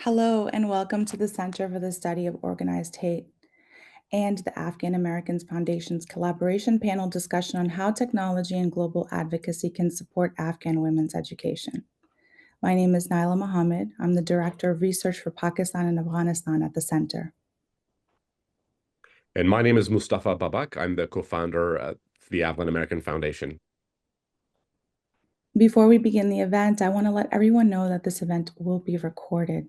Hello, and welcome to the Center for the Study of Organized Hate and the Afghan American Foundation's collaboration panel discussion on how technology and global advocacy can support Afghan women's education. My name is Naila Mohammed. I'm the Director of Research for Pakistan and Afghanistan at the Center. And my name is Mustafa Babak. I'm the co-founder at the Afghan American Foundation. Before we begin the event, I want to let everyone know that this event will be recorded.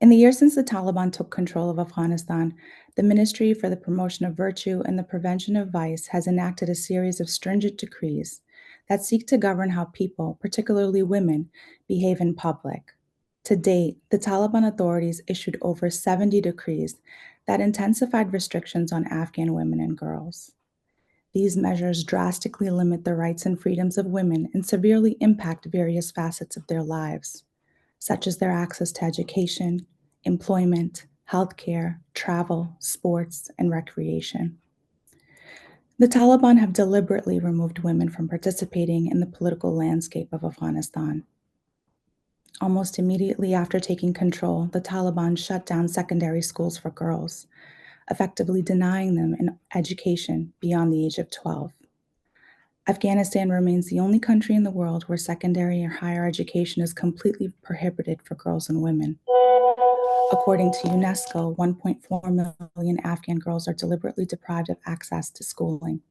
In the years since the Taliban took control of Afghanistan, the Ministry for the Promotion of Virtue and the Prevention of Vice has enacted a series of stringent decrees that seek to govern how people, particularly women, behave in public. To date, the Taliban authorities issued over 70 decrees that intensified restrictions on Afghan women and girls. These measures drastically limit the rights and freedoms of women and severely impact various facets of their lives, such as their access to education, employment, healthcare, travel, sports, and recreation. The Taliban have deliberately removed women from participating in the political landscape of Afghanistan. Almost immediately after taking control, the Taliban shut down secondary schools for girls, effectively denying them an education beyond the age of 12. Afghanistan remains the only country in the world where secondary or higher education is completely prohibited for girls and women. According to UNESCO, 1.4 million Afghan girls are deliberately deprived of access to schooling.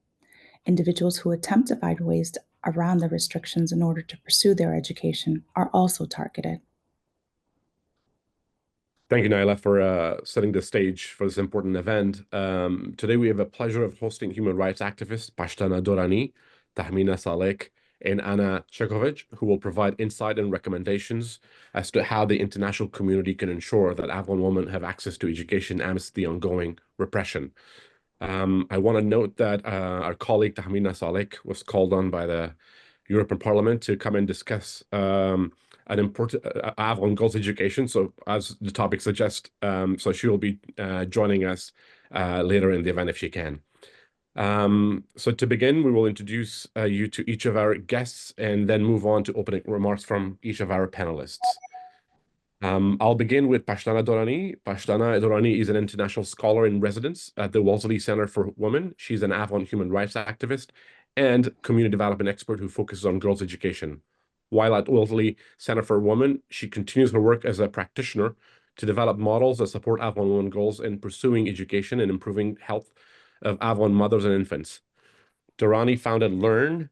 Individuals who attempt to find ways around the restrictions in order to pursue their education are also targeted. Thank you, Naila, for setting the stage for this important event. Today, we have the pleasure of hosting human rights activists Pashtana Dorani, Tahmina Salek, and Anna Chekovich, who will provide insight and recommendations as to how the international community can ensure that Afghan women have access to education amidst the ongoing repression. I want to note that our colleague Tahmina Salek was called on by the European Parliament to come and discuss an important Afghan girls' education. So, as the topic suggests, so she will be joining us later in the event if she can. So to begin, we will introduce you to each of our guests and then move on to opening remarks from each of our panelists. I'll begin with Pashtana Dorani. Pashtana Dorani is an international scholar in residence at the Wellesley Center for Women. She's an Afghan human rights activist and community development expert who focuses on girls' education. While at Wellesley Center for Women, she continues her work as a practitioner to develop models that support Afghan women girls in pursuing education and improving health of Afghan mothers and infants. Dorani founded Learn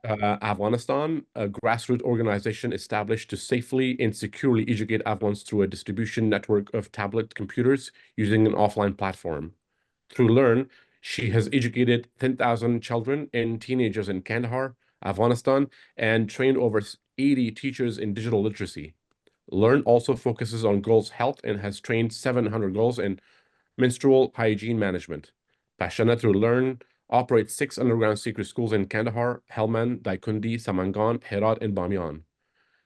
Afghanistan, a grassroots organization established to safely and securely educate Afghans through a distribution network of tablet computers using an offline platform. Through Learn, she has educated 10,000 children and teenagers in Kandahar, Afghanistan, and trained over 80 teachers in digital literacy. Learn also focuses on girls' health and has trained 700 girls in menstrual hygiene management. Pashtana through Learn operates 6 underground secret schools in Kandahar, Helmand, Daikundi, Samangan, Herat, and Bamyan.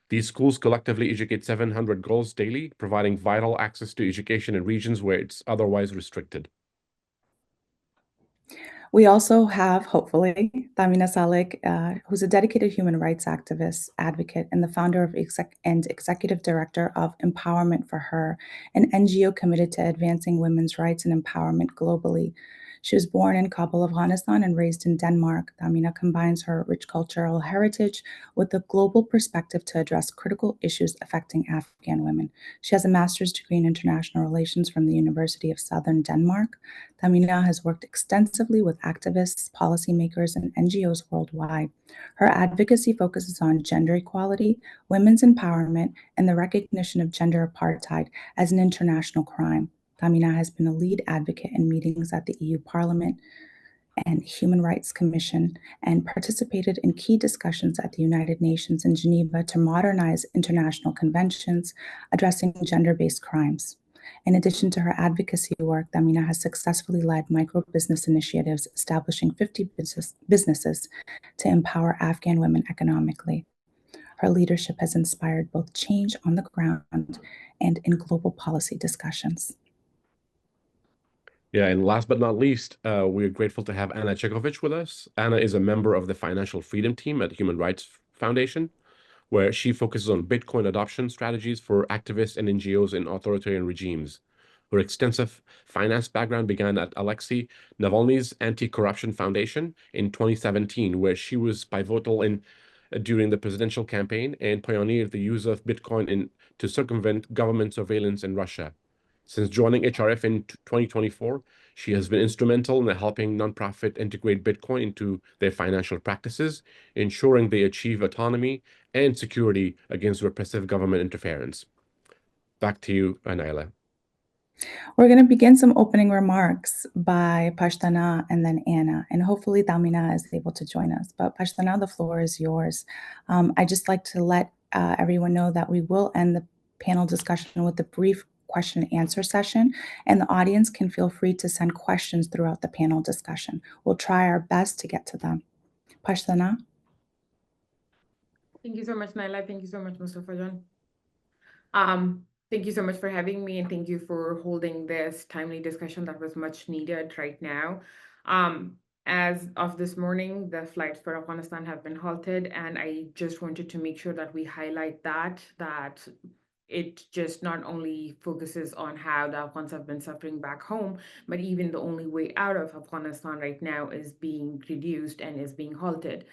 These schools collectively educate 700 girls daily, providing vital access to education in regions where it's otherwise restricted. We also have, hopefully, Tahmina Salek, who's a dedicated human rights activist, advocate, and the founder of and executive director of Empowerment for Her, an NGO committed to advancing women's rights and empowerment globally. She was born in Kabul, Afghanistan, and raised in Denmark. Tahmina combines her rich cultural heritage with a global perspective to address critical issues affecting Afghan women. She has a master's degree in international relations from the University of Southern Denmark. Tahmina has worked extensively with activists, policymakers, and NGOs worldwide. Her advocacy focuses on gender equality, women's empowerment, and the recognition of gender apartheid as an international crime. Tahmina has been a lead advocate in meetings at the EU Parliament and Human Rights Commission and participated in key discussions at the United Nations in Geneva to modernize international conventions addressing gender-based crimes. In addition to her advocacy work, Tahmina has successfully led micro-business initiatives establishing 50 businesses to empower Afghan women economically. Her leadership has inspired both change on the ground and in global policy discussions. Yeah, and last but not least, we're grateful to have Anna Chekovich with us. Anna is a member of the Financial Freedom Team at Human Rights Foundation, where she focuses on Bitcoin adoption strategies for activists and NGOs in authoritarian regimes. Her extensive finance background began at Alexei Navalny's Anti-Corruption Foundation in 2017, where she was pivotal during the presidential campaign and pioneered the use of Bitcoin to circumvent government surveillance in Russia. Since joining HRF in 2024, she has been instrumental in helping nonprofit integrate Bitcoin into their financial practices, ensuring they achieve autonomy and security against repressive government interference. Back to you, Naila. We're going to begin some opening remarks by Pashtana and then Anna, and hopefully Damina is able to join us. But Pashtana, the floor is yours. I'd just like to let everyone know that we will end the panel discussion with a brief question and answer session, and the audience can feel free to send questions throughout the panel discussion. We'll try our best to get to them. Pashtana? Thank you so much, Naila. Thank you so much, Mustafa John. Thank you so much for having me, and thank you for holding this timely discussion that was much needed right now. As of this morning, the flights for Afghanistan have been halted, and I just wanted to make sure that we highlight that it just not only focuses on how the Afghans have been suffering back home, but even the only way out of Afghanistan right now is being reduced and is being halted.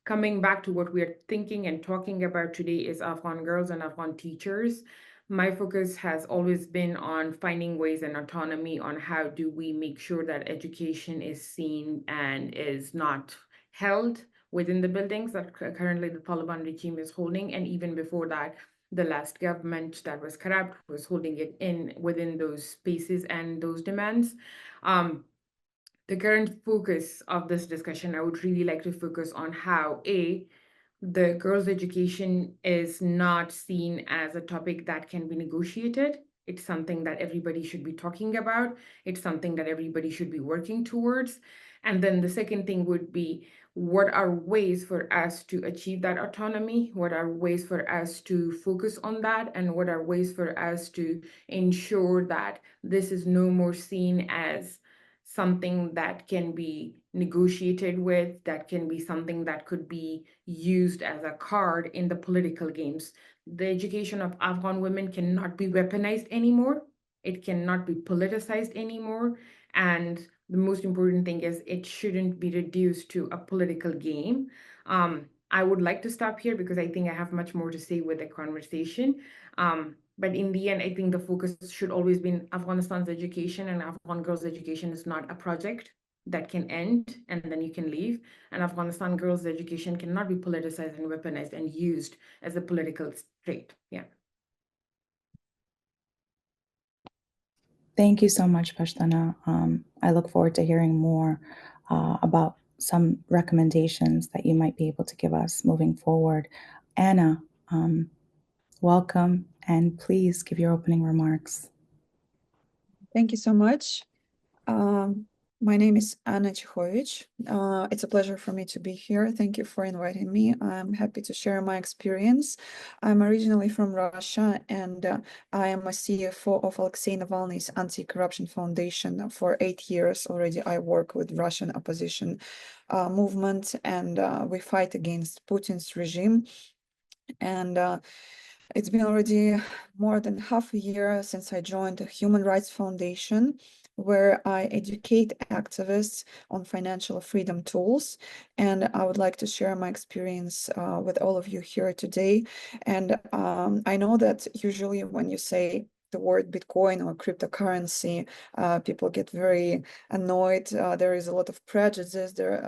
Coming back to what we're thinking and talking about today is Afghan girls and Afghan teachers. My focus has always been on finding ways and autonomy on how do we make sure that education is seen and is not held within the buildings that currently the Taliban regime is holding. And even before that, the last government that was corrupt was holding it within those spaces and those demands. The current focus of this discussion, I would really like to focus on how the girls' education is not seen as a topic that can be negotiated. It's something that everybody should be talking about. It's something that everybody should be working towards. And then the second thing would be, what are ways for us to achieve that autonomy? What are ways for us to focus on that? And what are ways for us to ensure that this is no more seen as something that can be negotiated with, that can be something that could be used as a card in the political games. The education of Afghan women cannot be weaponized anymore. It cannot be politicized anymore. And the most important thing is it shouldn't be reduced to a political game. I would like to stop here because I think I have much more to say with the conversation. But in the end, I think the focus should always be in Afghanistan's education, and Afghan girls' education is not a project that can end and then you can leave. And Afghanistan girls' education cannot be politicized and weaponized and used as a political trait. Yeah. Thank you so much, Pashtana. I look forward to hearing more about some recommendations that you might be able to give us moving forward. Anna, welcome, and please give your opening remarks. Thank you so much. My name is Anna Chikhovich. It's a pleasure for me to be here. Thank you for inviting me. I'm happy to share my experience. I'm originally from Russia, and I am a CFO of Alexei Navalny's Anti-Corruption Foundation. For 8 years already, I work with Russian opposition movement, and we fight against Putin's regime. And it's been already more than half a year since I joined the Human Rights Foundation, where I educate activists on financial freedom tools. And I would like to share my experience with all of you here today. And I know that usually when you say the word Bitcoin or cryptocurrency, people get very annoyed. There is a lot of prejudice. There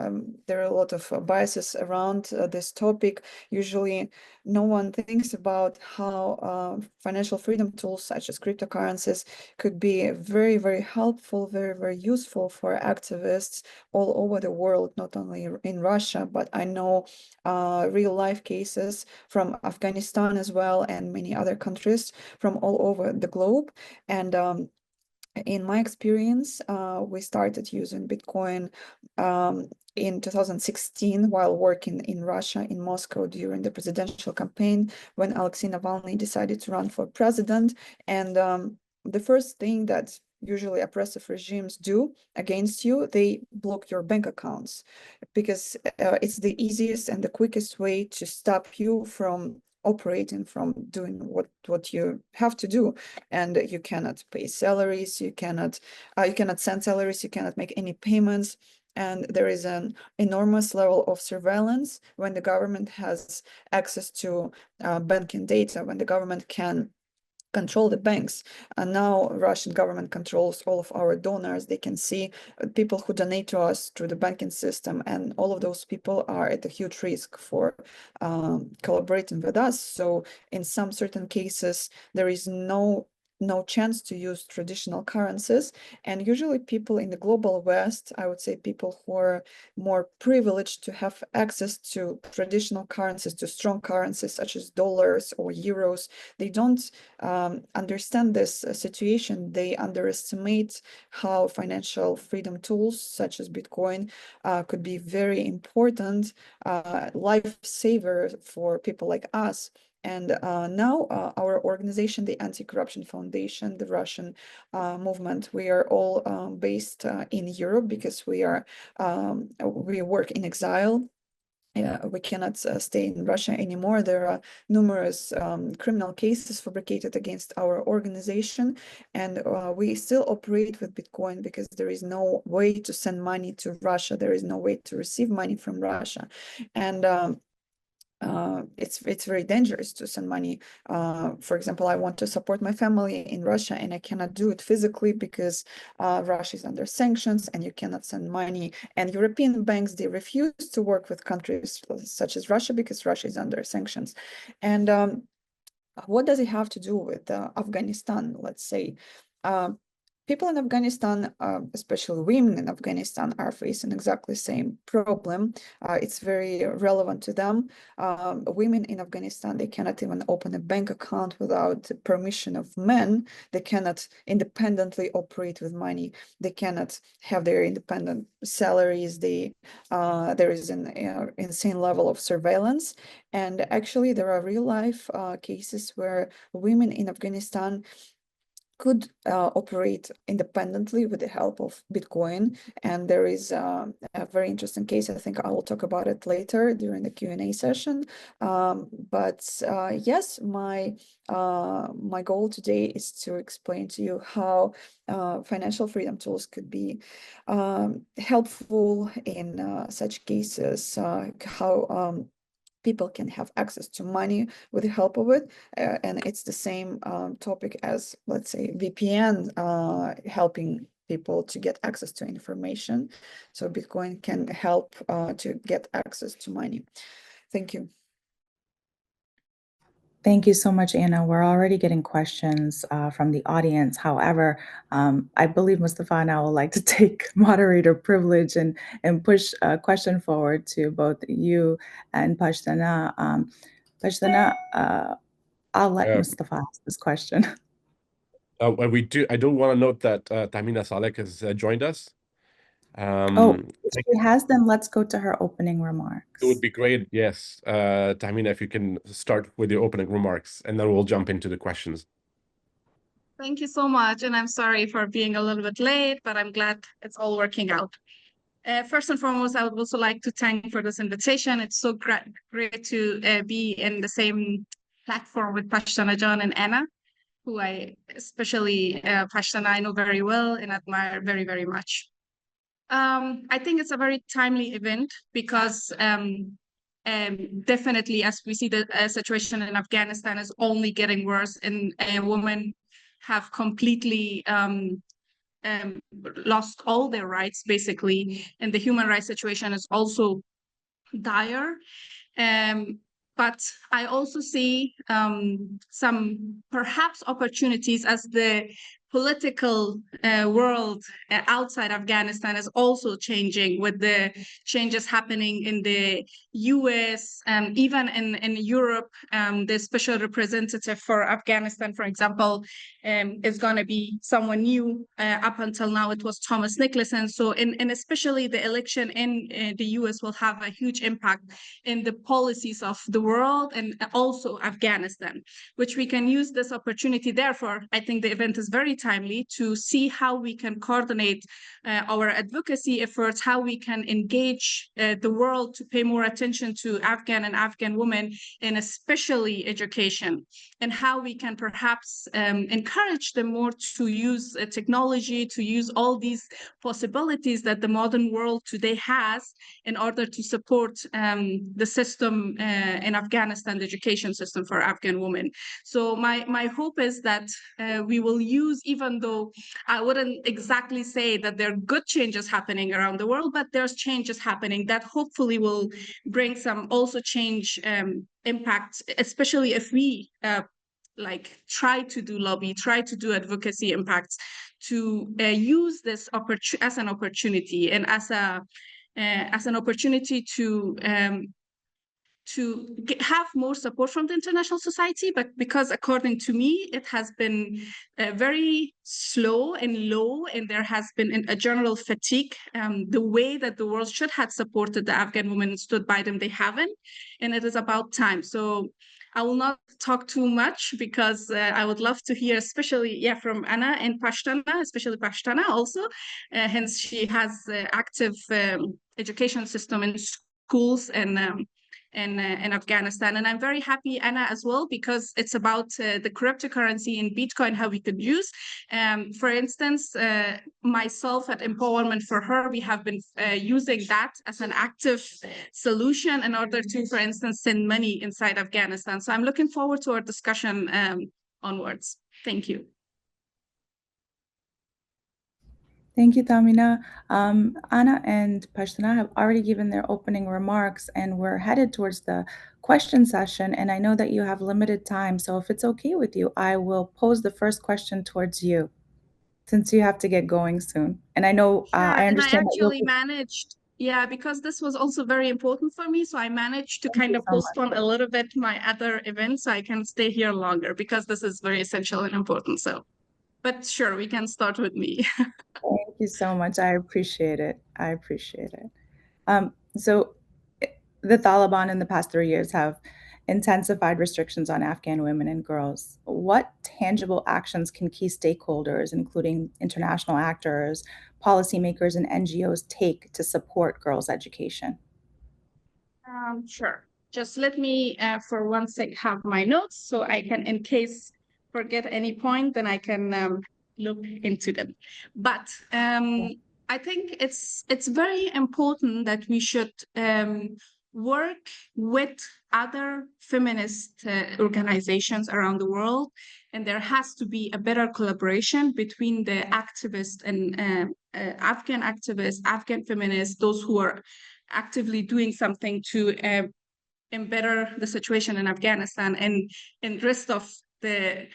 are a lot of biases around this topic. Usually, no one thinks about how financial freedom tools such as cryptocurrencies could be very, very helpful, very, very useful for activists all over the world, not only in Russia, but I know real life cases from Afghanistan as well, and many other countries from all over the globe. And in my experience, we started using Bitcoin in 2016 while working in Russia, in Moscow, during the presidential campaign when Alexei Navalny decided to run for president. And the first thing that usually oppressive regimes do against you, they block your bank accounts, because it's the easiest and the quickest way to stop you from operating, from doing what you have to do. And you cannot pay salaries, you cannot send salaries, you cannot make any payments. And there is an enormous level of surveillance when the government has access to banking data, when the government can control the banks. And now Russian government controls all of our donors. They can see people who donate to us through the banking system, and all of those people are at a huge risk for collaborating with us. So in some certain cases, there is no chance to use traditional currencies. And usually people in the global West, I would say people who are more privileged to have access to traditional currencies, to strong currencies such as dollars or euros, they don't understand this situation. They underestimate how financial freedom tools such as Bitcoin could be very important lifesaver for people like us. And now our organization, the Anti-Corruption Foundation, the Russian movement, we are all based in Europe, because we work in exile. We cannot stay in Russia anymore. There are numerous criminal cases fabricated against our organization, and we still operate with Bitcoin because there is no way to send money to Russia. There is no way to receive money from Russia. And it's very dangerous to send money. For example, I want to support my family in Russia, and I cannot do it physically because Russia is under sanctions, and you cannot send money. And European banks, they refuse to work with countries such as Russia because Russia is under sanctions. And what does it have to do with Afghanistan, let's say? People in Afghanistan, especially women in Afghanistan, are facing exactly the same problem. It's very relevant to them. Women in Afghanistan, they cannot even open a bank account without the permission of men. They cannot independently operate with money. They cannot have their independent salaries. There is an insane level of surveillance. And actually, there are real life cases where women in Afghanistan could operate independently with the help of Bitcoin. And there is a very interesting case. I think I will talk about it later during the Q&A session. But yes, my goal today is to explain to you how financial freedom tools could be helpful in such cases, how people can have access to money with the help of it. And it's the same topic as, let's say, VPN helping people to get access to information. So Bitcoin can help to get access to money. Thank you. Thank you so much, Anna. We're already getting questions from the audience. However, I believe Mustafa and I would like to take moderator privilege and push a question forward to both you and Pashtana. Pashtana, I'll let Mustafa ask this question. I do want to note that Tahmina Salek has joined us. If she has, then let's go to her opening remarks. It would be great, yes. Tahmina, if you can start with your opening remarks, and then we'll jump into the questions. Thank you so much, and I'm sorry for being a little bit late, but I'm glad it's all working out. First and foremost, I would also like to thank you for this invitation. It's so great to be in the same platform with Pashtana John and Anna, who especially Pashtana, I know very well and admire very, very much. I think it's a very timely event because definitely, as we see, the situation in Afghanistan is only getting worse, and women have completely lost all their rights, basically, and the human rights situation is also dire. But I also see some perhaps opportunities as the political world outside Afghanistan is also changing, with the changes happening in the US, even in Europe. The special representative for Afghanistan, for example, is going to be someone new. Up until now, it was Thomas Nicholson. So, and especially the election in the US will have a huge impact in the policies of the world and also Afghanistan, which we can use this opportunity. Therefore, I think the event is very timely to see how we can coordinate our advocacy efforts, how we can engage the world to pay more attention to Afghan and Afghan women, and especially education, and how we can perhaps encourage them more to use technology, to use all these possibilities that the modern world today has in order to support the system in Afghanistan, the education system for Afghan women. So my hope is that we will use, even though I wouldn't exactly say that there are good changes happening around the world, but there's changes happening that hopefully will bring some also change impact, especially if we like try to do lobby, try to do advocacy impacts, to use this as an opportunity and as an opportunity to have more support from the international society, but because according to me, it has been very slow and low, and there has been a general fatigue. The way that the world should have supported the Afghan women and stood by them, they haven't, and it is about time. So I will not talk too much because I would love to hear, especially from Anna in Pashtana, especially Pashtana also. Hence, she has active education system in schools and in Afghanistan. And I'm very happy, Anna, as well, because it's about the cryptocurrency in Bitcoin, how we could use. For instance, myself at Empowerment for Her, we have been using that as an active solution in order to, for instance, send money inside Afghanistan. So I'm looking forward to our discussion onwards. Thank you. Thank you, Tamina. Anna and Pashtana have already given their opening remarks, and we're headed towards the question session. And I know that you have limited time, so if it's okay with you, I will pose the first question towards you, since you have to get going soon. And I know I understand and I actually that managed, because this was also very important for me. So I managed to kind of so much. postpone a little bit my other events so I can stay here longer because this is very essential and important. So, but sure, we can start with me. Thank you so much. I appreciate it. I appreciate it. So the Taliban in the past 3 years have intensified restrictions on Afghan women and girls. What tangible actions can key stakeholders, including international actors, policymakers, and NGOs, take to support girls' education? Sure. Just let me, for one sec, have my notes so I can, in case forget any point, then I can look into them. But I think it's very important that we should work with other feminist organizations around the world, and there has to be a better collaboration between the activists and Afghan activists, Afghan feminists, those who are actively doing something to better the situation in Afghanistan and rest of the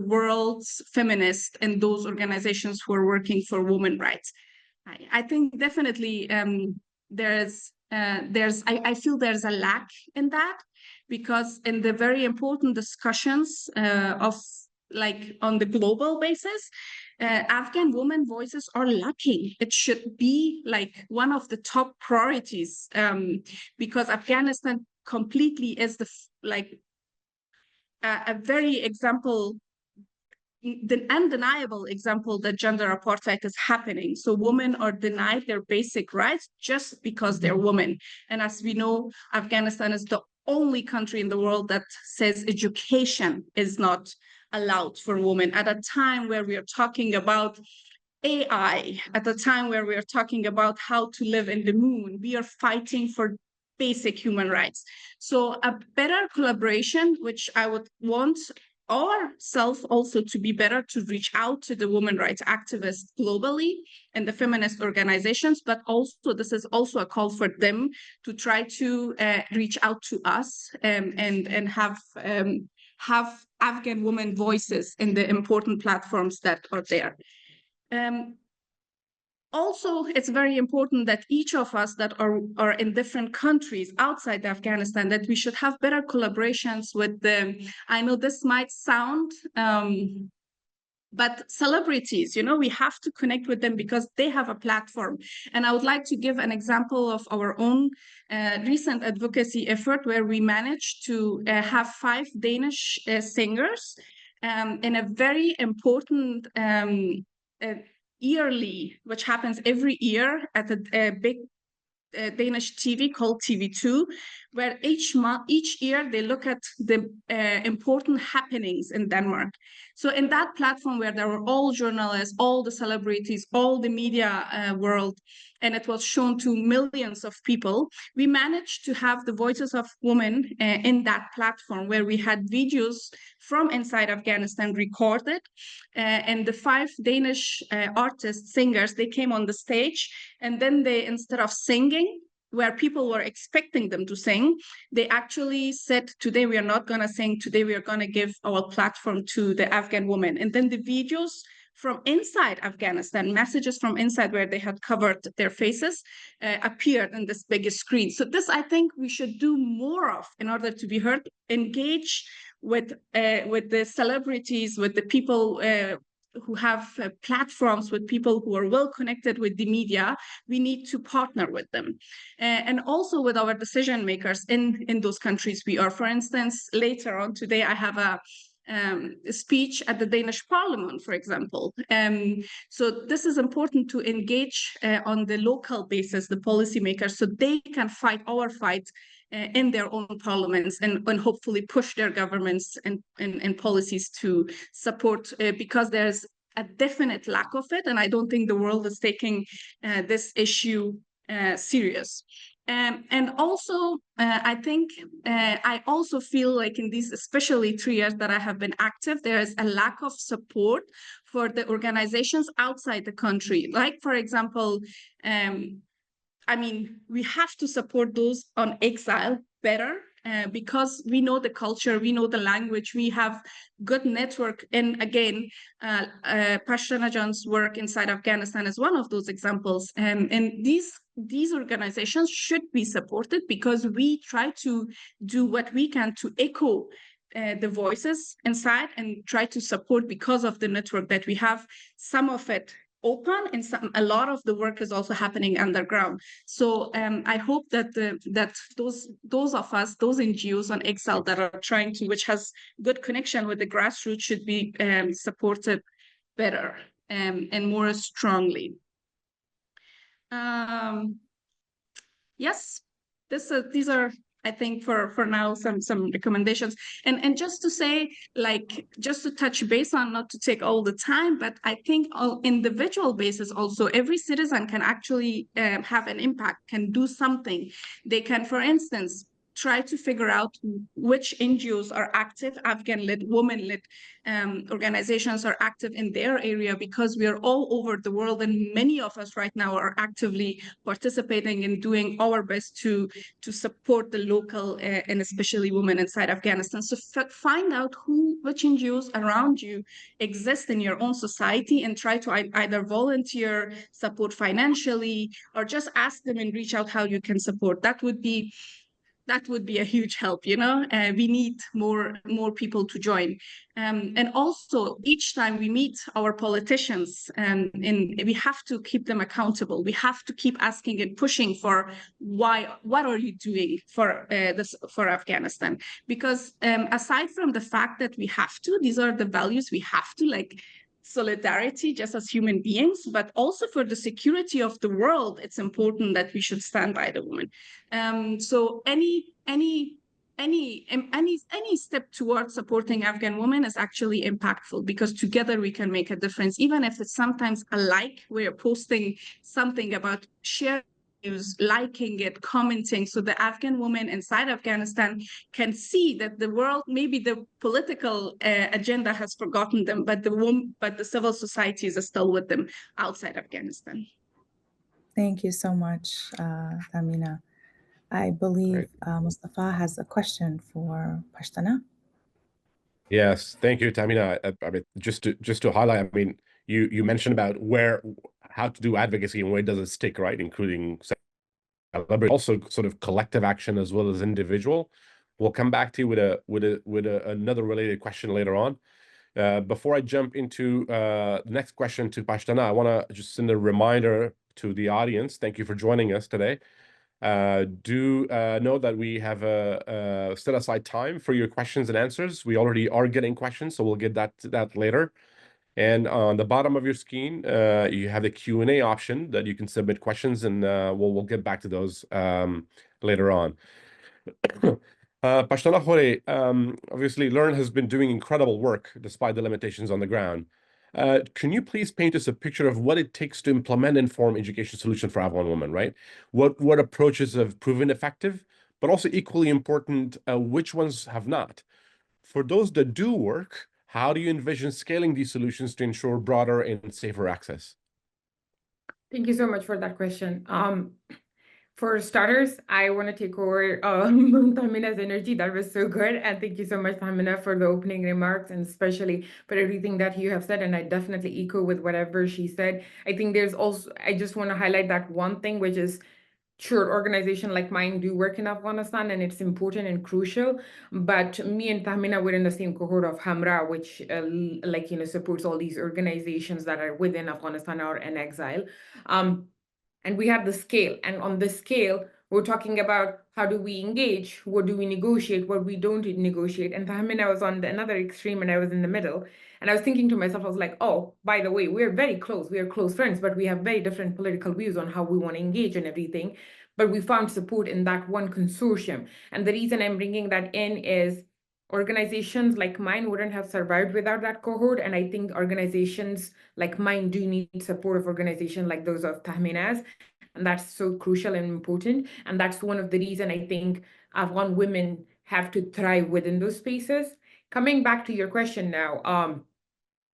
world's feminists and those organizations who are working for women's rights. I think definitely I feel there's a lack in that, because in the very important discussions of like on the global basis, Afghan women voices are lacking. It should be like one of the top priorities, because Afghanistan completely is a very example, the undeniable example that gender apartheid is happening. So women are denied their basic rights just because they're women. And as we know, Afghanistan is the only country in the world that says education is not allowed for women at a time where we are talking about AI, at a time where we are talking about how to live in the moon. We are fighting for basic human rights. So a better collaboration, which I would want ourselves also to be better, to reach out to the women rights activists globally and the feminist organizations, but also this is also a call for them to try to reach out to us and have Afghan women voices in the important platforms that are there. Also, it's very important that each of us that are in different countries outside Afghanistan, that we should have better collaborations with them. I know this might sound, but celebrities, we have to connect with them because they have a platform. And I would like to give an example of our own recent advocacy effort where we managed to have 5 Danish singers in a very important yearly, which happens every year at a big Danish TV called TV2, where each year they look at the important happenings in Denmark. So in that platform where there were all journalists, all the celebrities, all the media world, and it was shown to millions of people, we managed to have the voices of women in that platform where we had videos from inside Afghanistan recorded, and the 5 Danish artists, singers, they came on the stage, and then they, instead of singing where people were expecting them to sing, they actually said, today we are not going to sing, today we are going to give our platform to the Afghan women. And then the videos from inside Afghanistan, messages from inside where they had covered their faces, appeared in this biggest screen. So this, I think we should do more of in order to be heard, engage with the celebrities, with the people who have platforms, with people who are well connected with the media. We need to partner with them, and also with our decision makers in those countries we are. For instance, later on today, I have a speech at the Danish Parliament, for example. So this is important to engage on the local basis, the policymakers, so they can fight our fight in their own parliaments, and hopefully push their governments and policies to support, because there's a definite lack of it, and I don't think the world is taking this issue serious. And also, I think I also feel like in these, especially 3 years that I have been active, there is a lack of support for the organizations outside the country. Like, for example, I mean, we have to support those on exile better, because we know the culture, we know the language, we have good network. And again, Pashtana Jan's work inside Afghanistan is one of those examples. And these organizations should be supported, because we try to do what we can to echo the voices inside and try to support, because of the network that we have, some of it open, and a lot of the work is also happening underground. So I hope that those of us, those NGOs on exile that are trying to, which has good connection with the grassroots, should be supported better and more strongly. Yes, these are, I think, for now, some recommendations. And just to say, like, just to touch base on, not to take all the time, but I think on individual basis also, every citizen can actually have an impact, can do something. They can, for instance, try to figure out which NGOs are active, Afghan-led, women-led organizations are active in their area, because we are all over the world, and many of us right now are actively participating and doing our best to support the local and especially women inside Afghanistan. So find out which NGOs around you exist in your own society, and try to either volunteer, support financially, or just ask them and reach out how you can support. That would be a huge help, you know. We need more people to join, and also each time we meet our politicians, and we have to keep them accountable. We have to keep asking and pushing for what are you doing for for Afghanistan, because aside from the fact that we have to, these are the values we have to, like solidarity just as human beings, but also for the security of the world, it's important that we should stand by the women. So any step towards supporting Afghan women is actually impactful, because together we can make a difference, even if it's sometimes a like, we're posting something about sharing news, liking it, commenting, so the Afghan women inside Afghanistan can see that the world, maybe the political agenda has forgotten them, but the civil societies are still with them outside Afghanistan. Thank you so much, Tamina. I believe Mustafa has a question for Pashtana. Yes, thank you, Tamina. I mean, just to highlight, I mean, you mentioned about how to do advocacy and where does it stick, right? Including also sort of collective action as well as individual. We'll come back to you with another related question later on. Before I jump into the next question to Pashtana, I want to just send a reminder to the audience. Thank you for joining us today. Do know that we have set aside time for your questions and answers. We already are getting questions, so we'll get that later. And on the bottom of your screen, you have the Q&A option that you can submit questions, and we'll get back to those later on. Pashtala Khore, obviously, Learn has been doing incredible work despite the limitations on the ground. Can you please paint us a picture of what it takes to implement informed education solution for Afghan women, right? What approaches have proven effective, but also equally important, which ones have not? For those that do work, how do you envision scaling these solutions to ensure broader and safer access? Thank you so much for that question. For starters, I want to take over Tahmina's energy. That was so good. And thank you so much, Tahmina, for the opening remarks and especially for everything that you have said. And I definitely echo with whatever she said. I think there's also, I just want to highlight that one thing, which is sure, organization like mine do work in Afghanistan and it's important and crucial. But me and Tahmina were in the same cohort of Hamra, which supports all these organizations that are within Afghanistan or in exile. And we have the scale. And on this scale, we're talking about how do we engage, what do we negotiate, what we don't negotiate. And Tahmina was on another extreme and I was in the middle. And I was thinking to myself, I was like, oh, by the way, we're very close. We are close friends, but we have very different political views on how we want to engage and everything. But we found support in that one consortium. And the reason I'm bringing that in is organizations like mine wouldn't have survived without that cohort. And I think organizations like mine do need support of organizations like those of Tahmina's. And that's so crucial and important. And that's one of the reasons I think Afghan women have to thrive within those spaces. Coming back to your question now,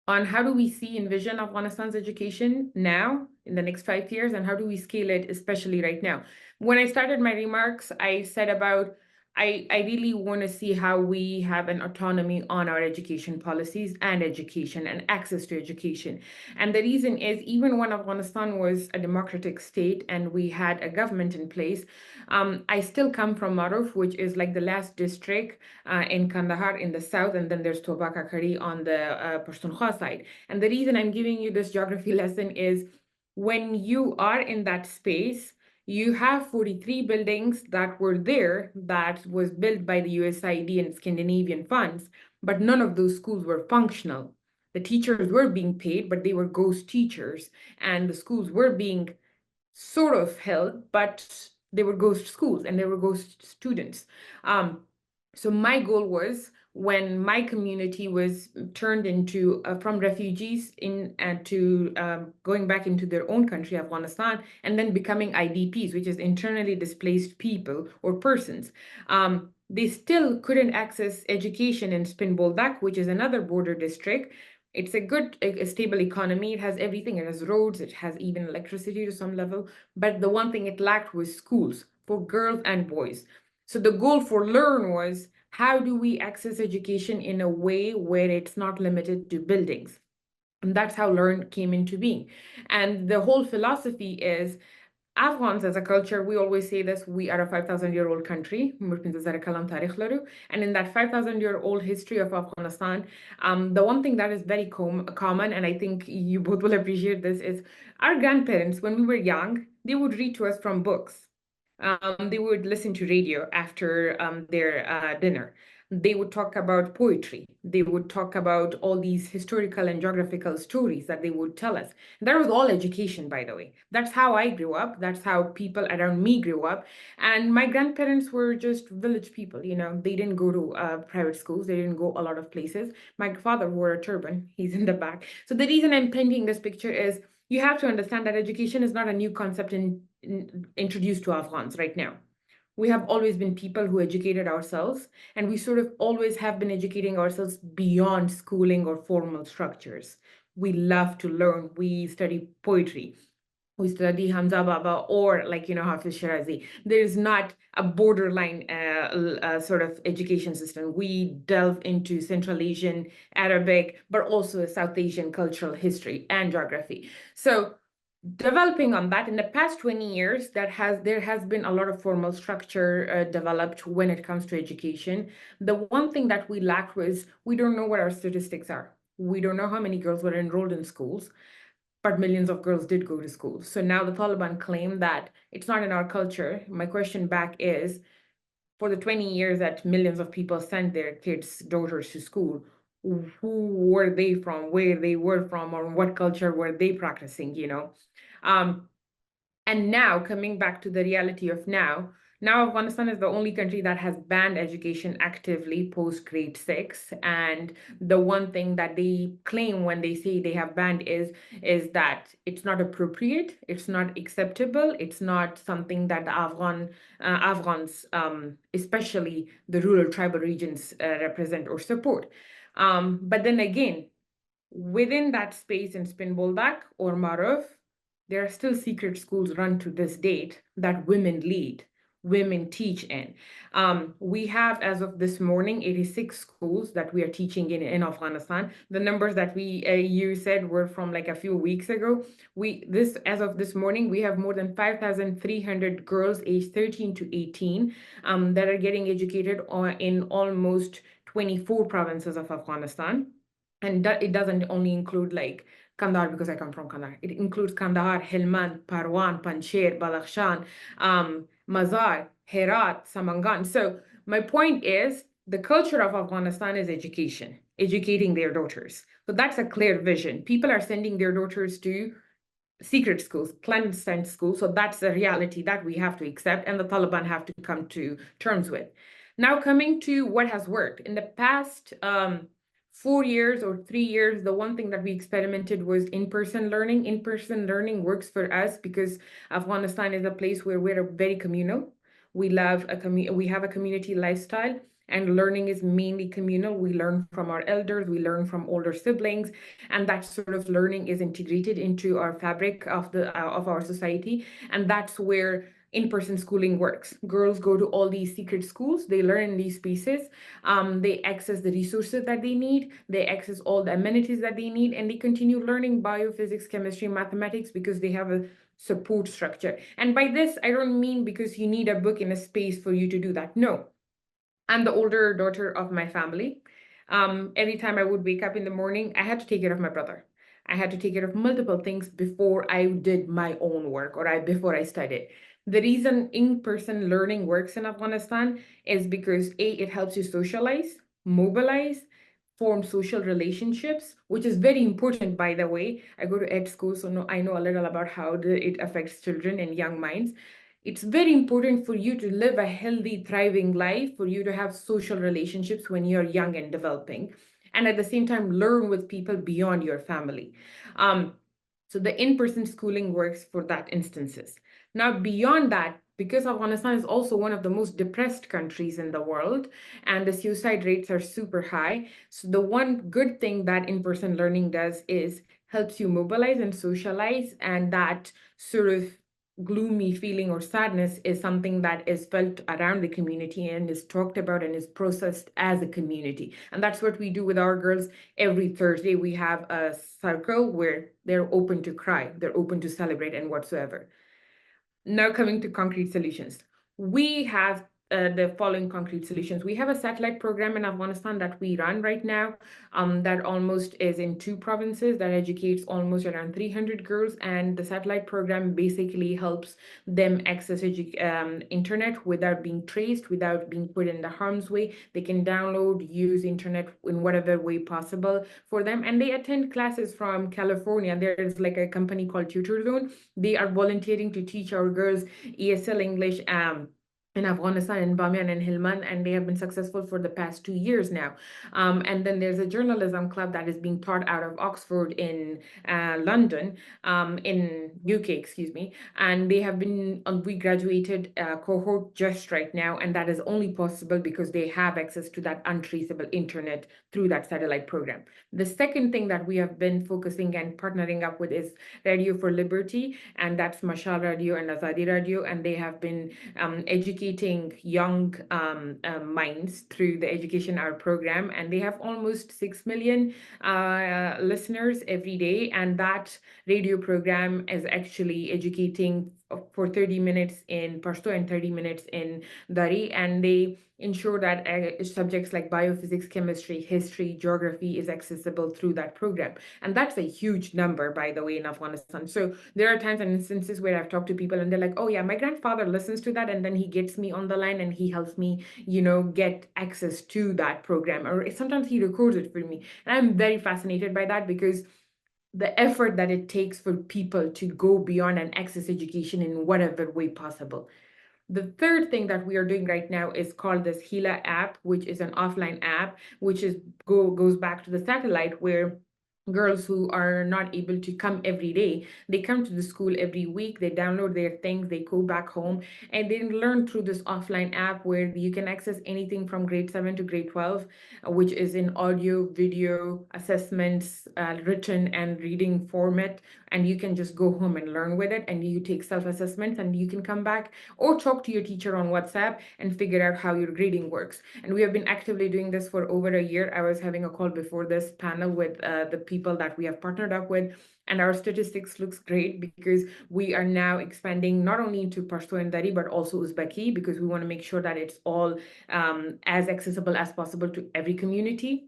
on how do we envision Afghanistan's education now in the next 5 years, and how do we scale it, especially right now? When I started my remarks, I said about I really want to see how we have an autonomy on our education policies and education and access to education. And the reason is, even when Afghanistan was a democratic state and we had a government in place, I still come from Maruf, which is like the last district in Kandahar in the south, and then there's Toba Kakari on the Pashtunkhwa side. And the reason I'm giving you this geography lesson is when you are in that space, you have 43 buildings that were there that was built by the USAID and Scandinavian funds, but none of those schools were functional. The teachers were being paid, but they were ghost teachers, and the schools were being sort of held, but they were ghost schools and they were ghost students. So my goal was, when my community was turned into from refugees to going back into their own country, Afghanistan, and then becoming IDPs, which is internally displaced people or persons. They still couldn't access education in Spin Boldak, which is another border district. It's a stable economy. It has everything. It has roads. It has even electricity to some level. But the one thing it lacked was schools for girls and boys. So the goal for Learn was, how do we access education in a way where it's not limited to buildings? And that's how Learn came into being. And the whole philosophy is, Afghans as a culture, we always say this, we are a 5,000-year-old country. And in that 5,000-year-old history of Afghanistan, the one thing that is very common, and I think you both will appreciate this, is our grandparents, when we were young, they would read to us from books. They would listen to radio after their dinner. They would talk about poetry. They would talk about all these historical and geographical stories that they would tell us. That was all education, by the way. That's how I grew up. That's how people around me grew up. And my grandparents were just village people. They didn't go to private schools. They didn't go a lot of places. My father wore a turban. He's in the back. So the reason I'm painting this picture is, you have to understand that education is not a new concept introduced to Afghans right now. We have always been people who educated ourselves, and we sort of always have been educating ourselves beyond schooling or formal structures. We love to learn. We study poetry. We study Hamza Baba or Hafiz Shirazi. There is not a borderline sort of education system. We delve into Central Asian, Arabic, but also South Asian cultural history and geography. So developing on that, in the past 20 years, there has been a lot of formal structure developed when it comes to education. The one thing that we lacked was, we don't know what our statistics are. We don't know how many girls were enrolled in schools. but millions of girls did go to school. So now the Taliban claim that it's not in our culture. My question back is, for the 20 years that millions of people sent their kids, daughters to school, who were they from, where they were from, or what culture were they practicing, you know? And now coming back to the reality of now Afghanistan is the only country that has banned education actively post grade 6. And the one thing that they claim when they say they have banned is that it's not appropriate, it's not acceptable, it's not something that the Afghans, especially the rural tribal regions, represent or support. But then again, within that space in Spin Boldak or Maruf, there are still secret schools run to this date that women lead, women teach in. We have, as of this morning, 86 schools that we are teaching in Afghanistan. The numbers that you said were from like a few weeks ago. As of this morning, we have more than 5,300 girls aged 13 to 18 that are getting educated in almost 24 provinces of Afghanistan. And it doesn't only include like Kandahar, because I come from Kandahar. It includes Kandahar, Helmand, Parwan, Panjshir, Badakhshan, Mazar, Herat, Samangan. So my point is, the culture of Afghanistan is education, educating their daughters. So that's a clear vision. People are sending their daughters to secret schools, clandestine schools. So that's the reality that we have to accept, and the Taliban have to come to terms with. Now, coming to what has worked. In the past 4 years or 3 years, the one thing that we experimented was in-person learning. In-person learning works for us because Afghanistan is a place where we're very communal. We have a community lifestyle, and learning is mainly communal. We learn from our elders, we learn from older siblings, and that sort of learning is integrated into our fabric of our society. And that's where in-person schooling works. Girls go to all these secret schools, they learn in these spaces, they access the resources that they need, they access all the amenities that they need, and they continue learning biophysics, chemistry, mathematics because they have a support structure. And by this, I don't mean because you need a book in a space for you to do that. No, I'm the older daughter of my family. Every time I would wake up in the morning, I had to take care of my brother. I had to take care of multiple things before I did my own work or before I studied. The reason in-person learning works in Afghanistan is because A, it helps you socialize, mobilize, form social relationships, which is very important, by the way. I go to ed school, so I know a little about how it affects children and young minds. It's very important for you to live a healthy, thriving life, for you to have social relationships when you're young and developing, and at the same time, learn with people beyond your family. So the in-person schooling works for that instances. Now, beyond that, because Afghanistan is also one of the most depressed countries in the world, and the suicide rates are super high. So the one good thing that in-person learning does is helps you mobilize and socialize, and that sort of gloomy feeling or sadness is something that is felt around the community and is talked about and is processed as a community. And that's what we do with our girls. Every Thursday, we have a circle where they're open to cry, they're open to celebrate and whatsoever. Now coming to concrete solutions. We have the following concrete solutions. We have a satellite program in Afghanistan that we run right now that almost is in 2 provinces that educates almost around 300 girls. And the satellite program basically helps them access internet without being traced, without being put in the harm's way. They can download, use internet in whatever way possible for them. And they attend classes from California. There is like a company called Tutor Zone. They are volunteering to teach our girls ESL English in Afghanistan, in Bamiyan and Helmand, and they have been successful for the past 2 years now. And then there's a journalism club that is being taught out of Oxford in London, in UK, excuse me, and they have been, we graduated a cohort just right now, and that is only possible because they have access to that untraceable internet through that satellite program. The second thing that we have been focusing and partnering up with is Radio for Liberty, and that's Mashal Radio and Azadi Radio, and they have been educating young minds through the Education Hour program, and they have almost 6 million listeners every day, and that radio program is actually educating for 30 minutes in Pashto and 30 minutes in Dari, and they ensure that subjects like biophysics, chemistry, history, geography is accessible through that program. And that's a huge number, by the way, in Afghanistan. So there are times and instances where I've talked to people and they're like, oh yeah, my grandfather listens to that, and then he gets me on the line and he helps me, get access to that program, or sometimes he records it for me. And I'm very fascinated by that, because the effort that it takes for people to go beyond and access education in whatever way possible. The third thing that we are doing right now is called this Hila app, which is an offline app, which goes back to the satellite, where girls who are not able to come every day, they come to the school every week, they download their things, they go back home, and they learn through this offline app where you can access anything from grade 7 to grade 12, which is in audio, video, assessments, written and reading format, and you can just go home and learn with it, and you take self-assessments, and you can come back or talk to your teacher on WhatsApp and figure out how your grading works. And we have been actively doing this for over a year. I was having a call before this panel with the people that we have partnered up with, and our statistics looks great, because we are now expanding not only into Pashto and Dari, but also Uzbeki, because we want to make sure that it's all as accessible as possible to every community.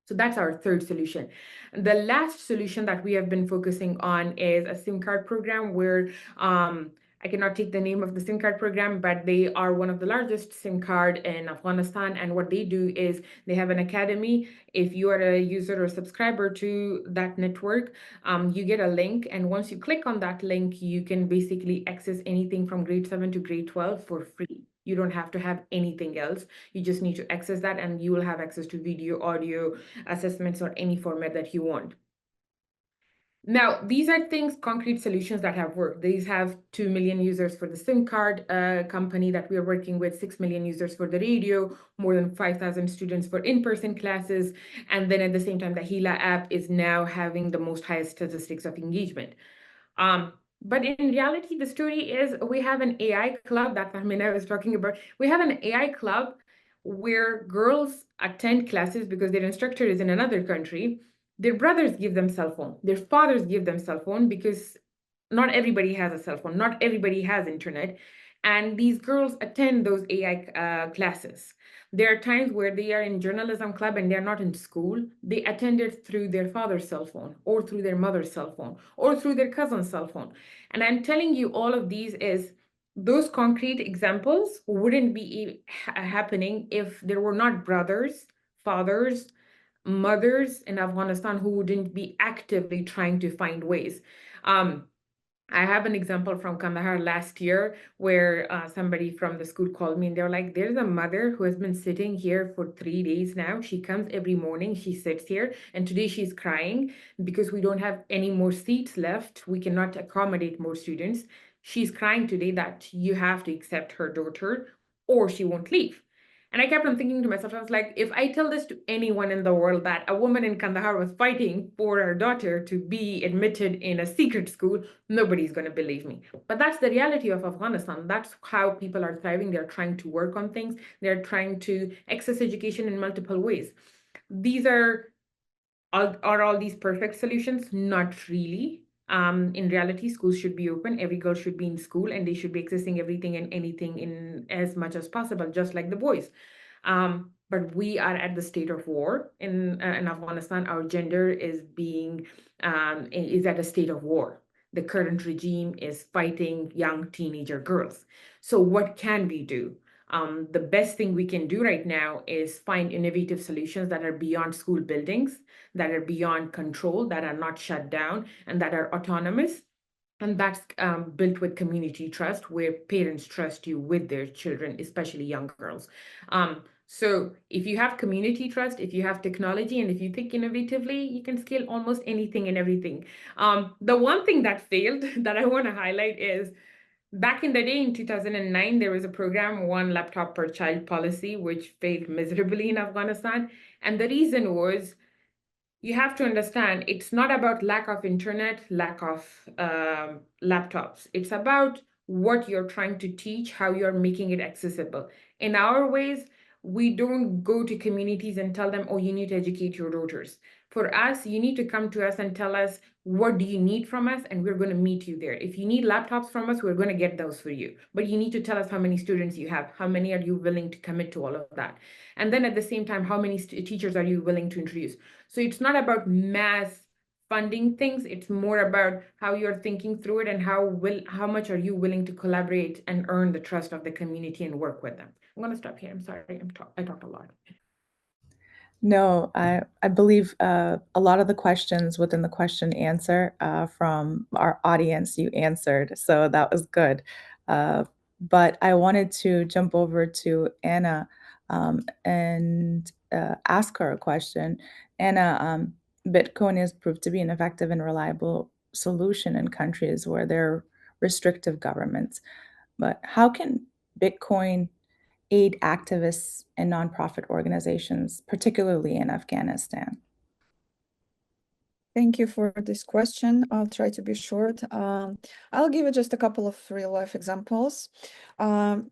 So that's our third solution. The last solution that we have been focusing on is a SIM card program, where I cannot take the name of the SIM card program, but they are one of the largest SIM card in Afghanistan. And what they do is they have an academy. If you are a user or subscriber to that network, you get a link. And once you click on that link, you can basically access anything from grade 7 to grade 12 for free. You don't have to have anything else. You just need to access that, and you will have access to video, audio, assessments, or any format that you want. Now, these are things, concrete solutions that have worked. These have 2 million users for the SIM card company that we are working with, 6 million users for the radio, more than 5,000 students for in-person classes. And then at the same time, the Hila app is now having the most highest statistics of engagement. But in reality, the story is we have an AI club that Fahmina was talking about. We have an AI club where girls attend classes because their instructor is in another country. Their brothers give them cell phone. Their fathers give them cell phone, because not everybody has a cell phone. Not everybody has internet. And these girls attend those AI classes. There are times where they are in journalism club and they're not in school. They attend it through their father's cell phone, or through their mother's cell phone, or through their cousin's cell phone. And I'm telling you, all of these is those concrete examples wouldn't be happening if there were not brothers, fathers, mothers in Afghanistan who wouldn't be actively trying to find ways. I have an example from Kandahar last year, where somebody from the school called me and they were like, there's a mother who has been sitting here for 3 days now. She comes every morning, she sits here, and today she's crying because we don't have any more seats left. We cannot accommodate more students. She's crying today that you have to accept her daughter or she won't leave. And I kept on thinking to myself, I was like, if I tell this to anyone in the world that a woman in Kandahar was fighting for her daughter to be admitted in a secret school, nobody's going to believe me. But that's the reality of Afghanistan. That's how people are thriving. They're trying to work on things. They're trying to access education in multiple ways. These are all these perfect solutions? Not really. In reality, schools should be open. Every girl should be in school, and they should be accessing everything and anything in as much as possible, just like the boys. But we are at the state of war in Afghanistan. Our gender is at a state of war. The current regime is fighting young teenager girls. So what can we do? The best thing we can do right now is find innovative solutions that are beyond school buildings, that are beyond control, that are not shut down, and that are autonomous. And that's built with community trust, where parents trust you with their children, especially young girls. So if you have community trust, if you have technology, and if you think innovatively, you can scale almost anything and everything. The one thing that failed that I want to highlight is, back in the day, in 2009, there was a program, one laptop per child policy, which failed miserably in Afghanistan. And the reason was, you have to understand, it's not about lack of internet, lack of laptops. It's about what you're trying to teach, how you're making it accessible. In our ways, we don't go to communities and tell them, oh, you need to educate your daughters. For us, you need to come to us and tell us, what do you need from us? And we're going to meet you there. If you need laptops from us, we're going to get those for you. But you need to tell us how many students you have, how many are you willing to commit to all of that. And then at the same time, how many teachers are you willing to introduce? So it's not about mass funding things. It's more about how you're thinking through it and how much are you willing to collaborate and earn the trust of the community and work with them. I'm going to stop here. I'm sorry. I talked a lot. No, I believe a lot of the questions within the question answer from our audience you answered, so that was good. But I wanted to jump over to Anna and ask her a question. Anna, Bitcoin has proved to be an effective and reliable solution in countries where there are restrictive governments. But how can Bitcoin aid activists and nonprofit organizations, particularly in Afghanistan? Thank you for this question. I'll try to be short. I'll give you just a couple of real-life examples. My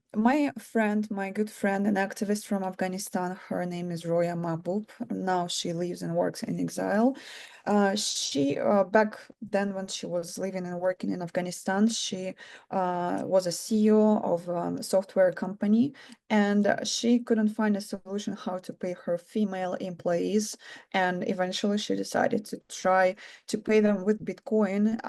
good friend, an activist from Afghanistan, her name is Roya Mahbub. Now she lives and works in exile. She back then when she was living and working in Afghanistan, she was a CEO of a software company, and she couldn't find a solution how to pay her female employees. And eventually she decided to try to pay them with Bitcoin.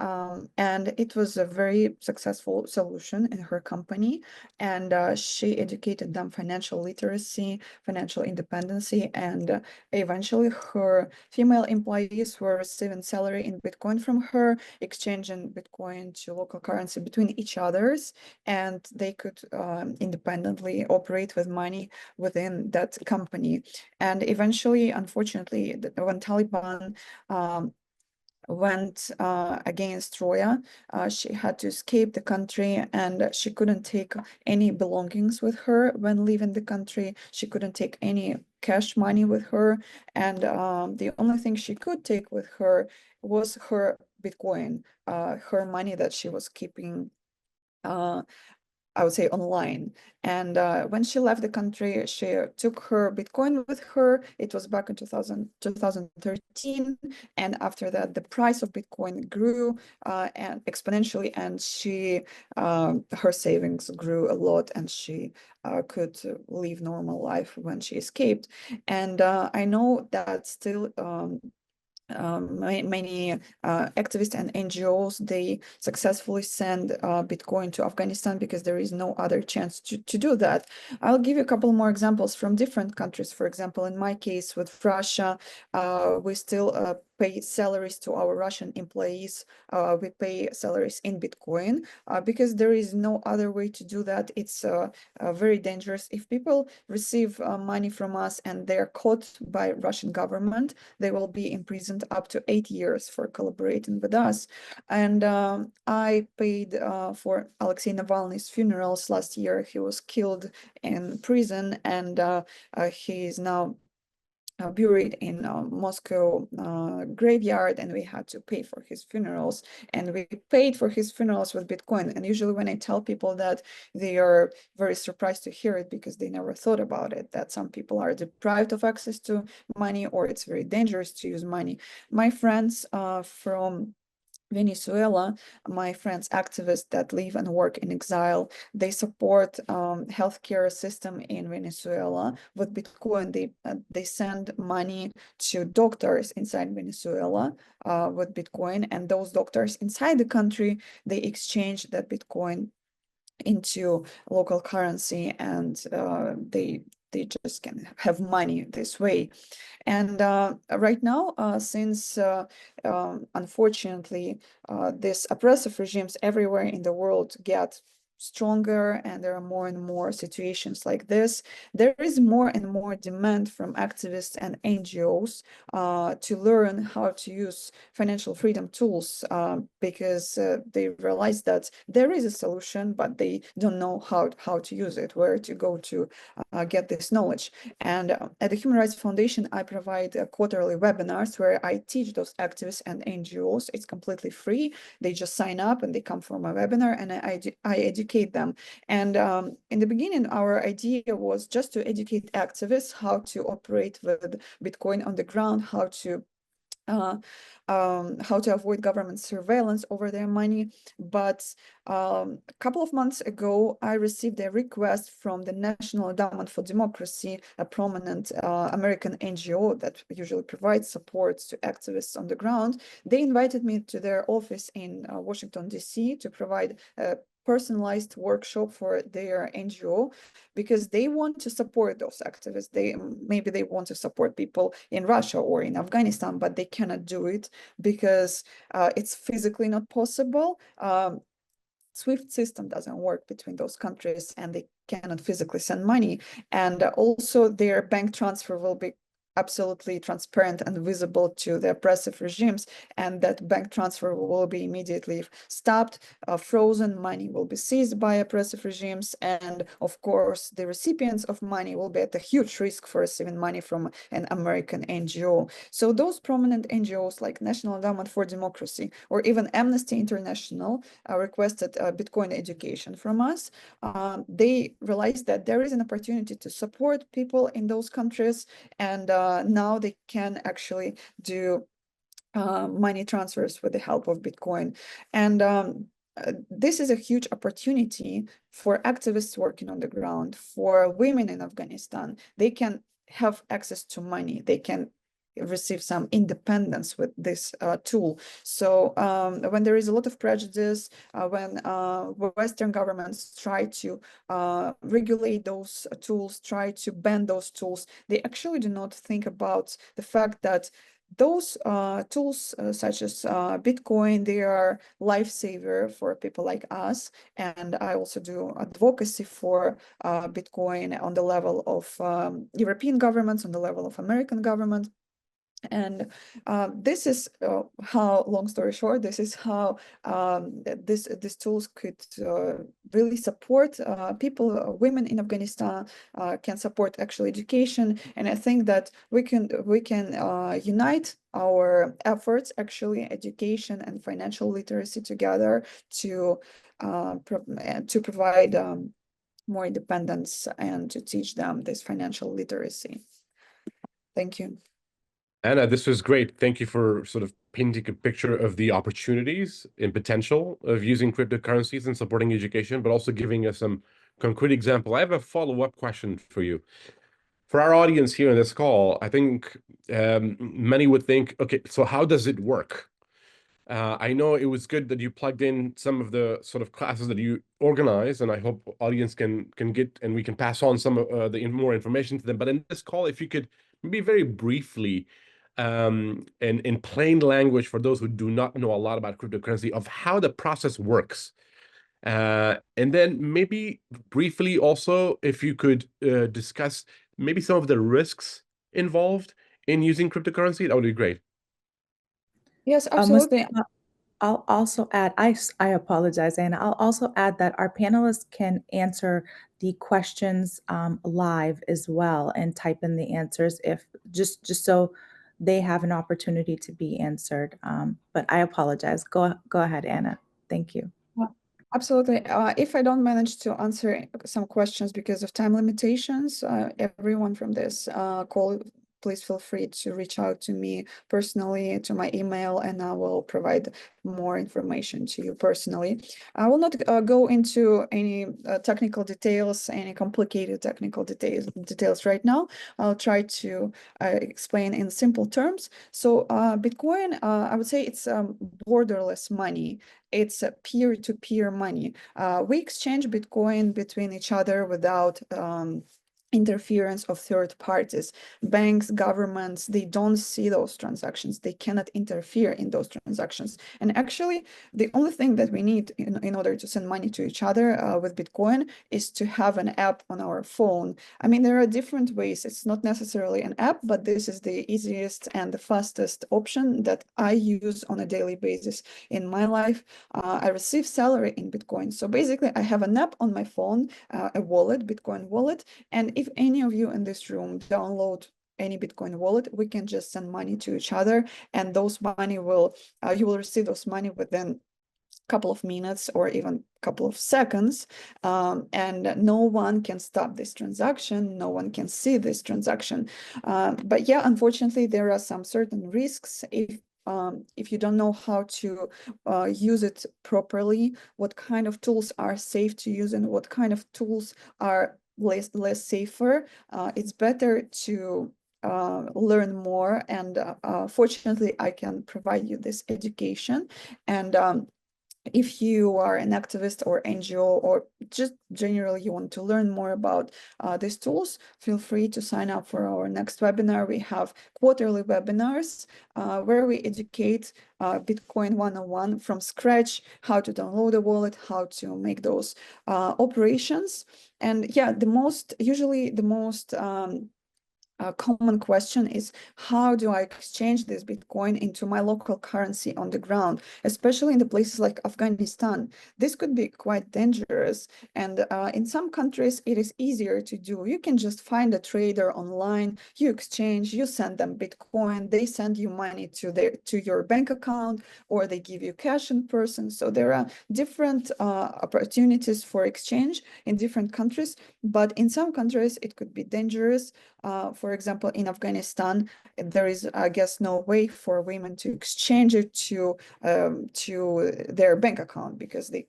And it was a very successful solution in her company. And she educated them financial literacy, financial independency, and eventually her female employees were receiving salary in Bitcoin from her, exchanging Bitcoin to local currency between each others, and they could independently operate with money within that company. And eventually, unfortunately, when Taliban went against Roya, she had to escape the country, and she couldn't take any belongings with her when leaving the country. She couldn't take any cash money with her, and the only thing she could take with her was her Bitcoin, her money that she was keeping I would say online. And when she left the country, she took her Bitcoin with her. It was back in 2013. And after that, the price of Bitcoin grew and exponentially, and her savings grew a lot, and she could live normal life when she escaped. And I know that still many activists and NGOs, they successfully send Bitcoin to Afghanistan because there is no other chance to do that. I'll give you a couple more examples from different countries. For example, in my case with Russia, we still pay salaries to our Russian employees. We pay salaries in Bitcoin because there is no other way to do that. It's very dangerous. If people receive money from us and they're caught by Russian government, they will be imprisoned up to 8 years for collaborating with us. And I paid for Alexei Navalny's funerals last year. He was killed in prison, and he is now buried in Moscow graveyard, and we had to pay for his funerals, and we paid for his funerals with Bitcoin. And usually when I tell people that, they are very surprised to hear it because they never thought about it, that some people are deprived of access to money, or it's very dangerous to use money. My friends from Venezuela, my friends activists that live and work in exile, they support healthcare system in Venezuela with Bitcoin. They send money to doctors inside Venezuela with Bitcoin, and those doctors inside the country, they exchange that Bitcoin into local currency, and they just can have money this way. And right now, since unfortunately these oppressive regimes everywhere in the world get stronger, and there are more and more situations like this, there is more and more demand from activists and NGOs to learn how to use financial freedom tools because they realize that there is a solution, but they don't know how to use it, where to go to get this knowledge. And at the Human Rights Foundation, I provide quarterly webinars where I teach those activists and NGOs. It's completely free. They just sign up and they come for my webinar, and I educate them. And in the beginning, our idea was just to educate activists how to operate with Bitcoin on the ground, how to how to avoid government surveillance over their money. But a couple of months ago, I received a request from the National Endowment for Democracy, a prominent American NGO that usually provides support to activists on the ground. They invited me to their office in Washington, D.C. to provide a personalized workshop for their NGO, because they want to support those activists. Maybe they want to support people in Russia or in Afghanistan, but they cannot do it because it's physically not possible. SWIFT system doesn't work between those countries, and they cannot physically send money. And also their bank transfer will be absolutely transparent and visible to the oppressive regimes, and that bank transfer will be immediately stopped. Frozen money will be seized by oppressive regimes, and of course the recipients of money will be at a huge risk for receiving money from an American NGO. So those prominent NGOs like National Endowment for Democracy or even Amnesty International requested Bitcoin education from us. They realized that there is an opportunity to support people in those countries, and now they can actually do money transfers with the help of Bitcoin. And this is a huge opportunity for activists working on the ground, for women in Afghanistan. They can have access to money. They can receive some independence with this tool. So when there is a lot of prejudice, when Western governments try to regulate those tools, try to ban those tools, they actually do not think about the fact that those tools such as Bitcoin, they are lifesaver for people like us. And I also do advocacy for Bitcoin on the level of European governments, on the level of American government. And this is how, long story short, this is how these tools could really support people, women in Afghanistan, can support actual education. And I think that we can unite our efforts, actually education and financial literacy together to provide more independence and to teach them this financial literacy. Thank you. Anna, this was great. Thank you for sort of painting a picture of the opportunities and potential of using cryptocurrencies and supporting education, but also giving us some concrete example. I have a follow-up question for you. For our audience here in this call, I think many would think, okay, so how does it work? I know it was good that you plugged in some of the sort of classes that you organize, and I hope audience can get, and we can pass on some of the more information to them. But in this call, if you could maybe very briefly, in plain language for those who do not know a lot about cryptocurrency, of how the process works. And then maybe briefly also, if you could discuss maybe some of the risks involved in using cryptocurrency, that would be great. Yes, absolutely. I'll also add, I apologize, Anna. I'll also add that our panelists can answer the questions live as well and type in the answers if just so they have an opportunity to be answered. But I apologize. Go ahead, Anna. Thank you. Absolutely. If I don't manage to answer some questions because of time limitations, everyone from this call, please feel free to reach out to me personally, to my email, and I will provide more information to you personally. I will not go into any technical details, any complicated technical details right now. I'll try to explain in simple terms. So Bitcoin, I would say it's borderless money. It's a peer-to-peer money. We exchange Bitcoin between each other without interference of third parties. Banks, governments, they don't see those transactions. They cannot interfere in those transactions. And actually, the only thing that we need in order to send money to each other with Bitcoin is to have an app on our phone. I mean, there are different ways. It's not necessarily an app, but this is the easiest and the fastest option that I use on a daily basis in my life. I receive salary in Bitcoin. So basically, I have an app on my phone, a wallet, Bitcoin wallet, and if any of you in this room download any Bitcoin wallet, we can just send money to each other, and those money will, you will receive those money within couple of minutes or even couple of seconds, and no one can stop this transaction, no one can see this transaction. But yeah, unfortunately, there are some certain risks if you don't know how to use it properly, what kind of tools are safe to use and what kind of tools are less safer. It's better to learn more, and fortunately I can provide you this education. And if you are an activist or NGO, or just generally you want to learn more about these tools, feel free to sign up for our next webinar. We have quarterly webinars where we educate Bitcoin 101 from scratch, how to download a wallet, how to make those operations. And yeah, usually the most common question is, how do I exchange this Bitcoin into my local currency on the ground, especially in the places like Afghanistan? This could be quite dangerous. And in some countries, it is easier to do. You can just find a trader online, you exchange, you send them Bitcoin, they send you money to your bank account, or they give you cash in person. So there are different opportunities for exchange in different countries, but in some countries, it could be dangerous. For example, in Afghanistan, there is, I guess, no way for women to exchange it to their bank account, because they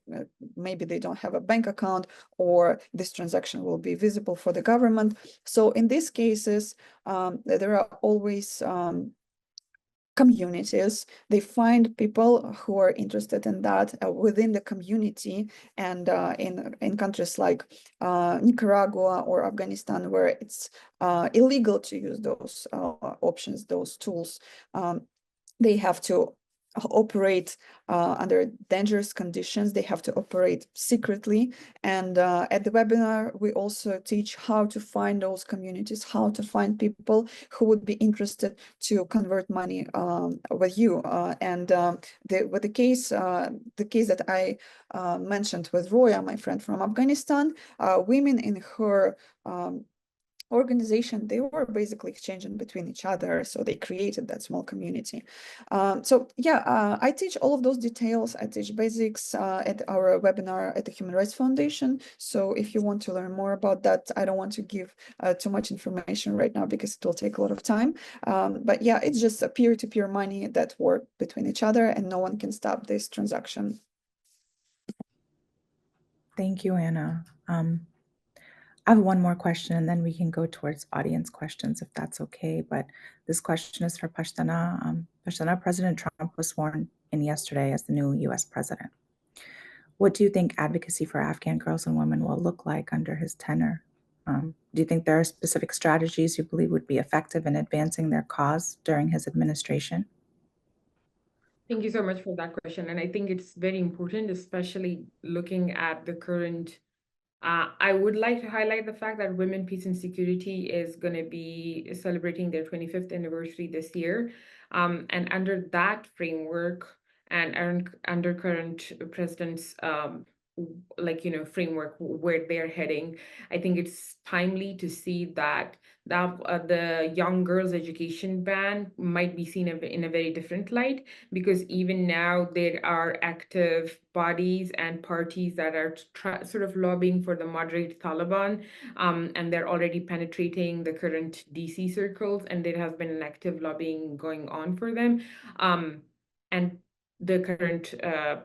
maybe they don't have a bank account, or this transaction will be visible for the government. So in these cases, there are always communities. They find people who are interested in that within the community. And in countries like Nicaragua or Afghanistan, where it's illegal to use those options, those tools, they have to operate under dangerous conditions. They have to operate secretly. And at the webinar, we also teach how to find those communities, how to find people who would be interested to convert money with you. With the case that I mentioned with Roya, my friend from Afghanistan, women in her organization, they were basically exchanging between each other, so they created that small community. So yeah, I teach all of those details. I teach basics at our webinar at the Human Rights Foundation. So if you want to learn more about that, I don't want to give too much information right now because it will take a lot of time. But yeah, it's just a peer-to-peer money that work between each other, and no one can stop this transaction. Thank you, Anna. I have one more question, and then we can go towards audience questions, if that's okay. But this question is for Pashtana. Pashtana, President Trump was sworn in yesterday as the new U.S. president. What do you think advocacy for Afghan girls and women will look like under his tenure? Do you think there are specific strategies you believe would be effective in advancing their cause during his administration? Thank you so much for that question. And I think it's very important, especially looking at the current. I would like to highlight the fact that Women, Peace and Security is going to be celebrating their 25th anniversary this year. And under that framework and under current president's framework where they're heading, I think it's timely to see that the young girls' education ban might be seen in a very different light, because even now there are active bodies and parties that are sort of lobbying for the moderate Taliban, and they're already penetrating the current DC circles, and there has been an active lobbying going on for them. And the current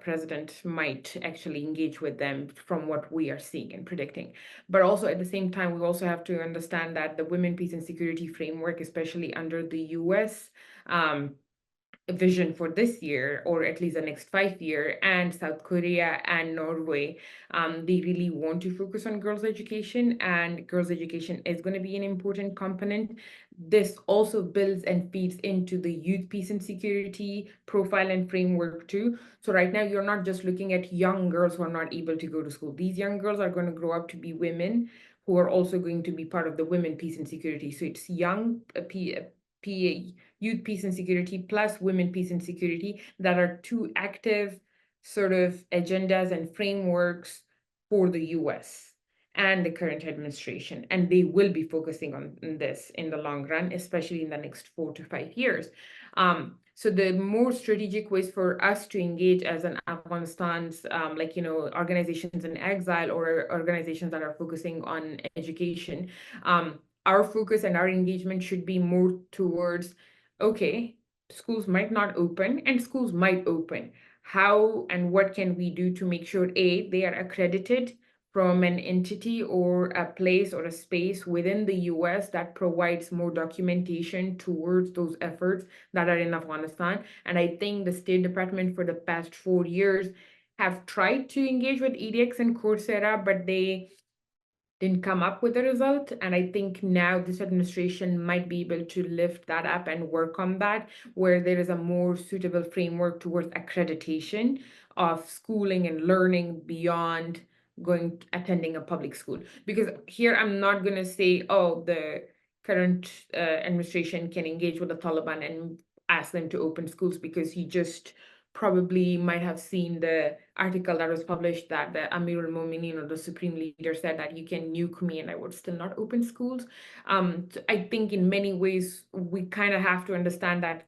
president might actually engage with them from what we are seeing and predicting. But also at the same time, we also have to understand that the Women, Peace and Security framework, especially under the US vision for this year, or at least the next 5 years, and South Korea and Norway, they really want to focus on girls' education, and girls' education is going to be an important component. This also builds and feeds into the youth peace and security profile and framework too. So right now, you're not just looking at young girls who are not able to go to school. These young girls are going to grow up to be women who are also going to be part of the Women, Peace and Security. So it's young youth peace and security plus women peace and security that are two active sort of agendas and frameworks for the US and the current administration. And they will be focusing on this in the long run, especially in the next 4 to 5 years. So the more strategic ways for us to engage as an Afghanistan's, organizations in exile or organizations that are focusing on education, our focus and our engagement should be more towards, okay, schools might not open and schools might open. How and what can we do to make sure, A, they are accredited from an entity or a place or a space within the US that provides more documentation towards those efforts that are in Afghanistan. And I think the State Department for the past 4 years have tried to engage with edX and Coursera, but they didn't come up with a result. And I think now this administration might be able to lift that up and work on that, where there is a more suitable framework towards accreditation of schooling and learning beyond attending a public school. Because here I'm not going to say, oh, the current administration can engage with the Taliban and ask them to open schools, because he just probably might have seen the article that was published that the Amir al-Mu'minin, or the supreme leader, said that you can nuke me and I would still not open schools. So I think in many ways we kind of have to understand that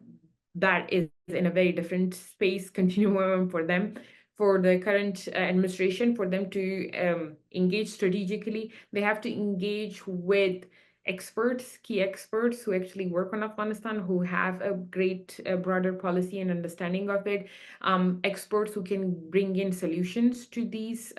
that is in a very different space continuum for them. For the current administration, for them to engage strategically, they have to engage with experts, key experts who actually work on Afghanistan, who have a great broader policy and understanding of it, experts who can bring in solutions to these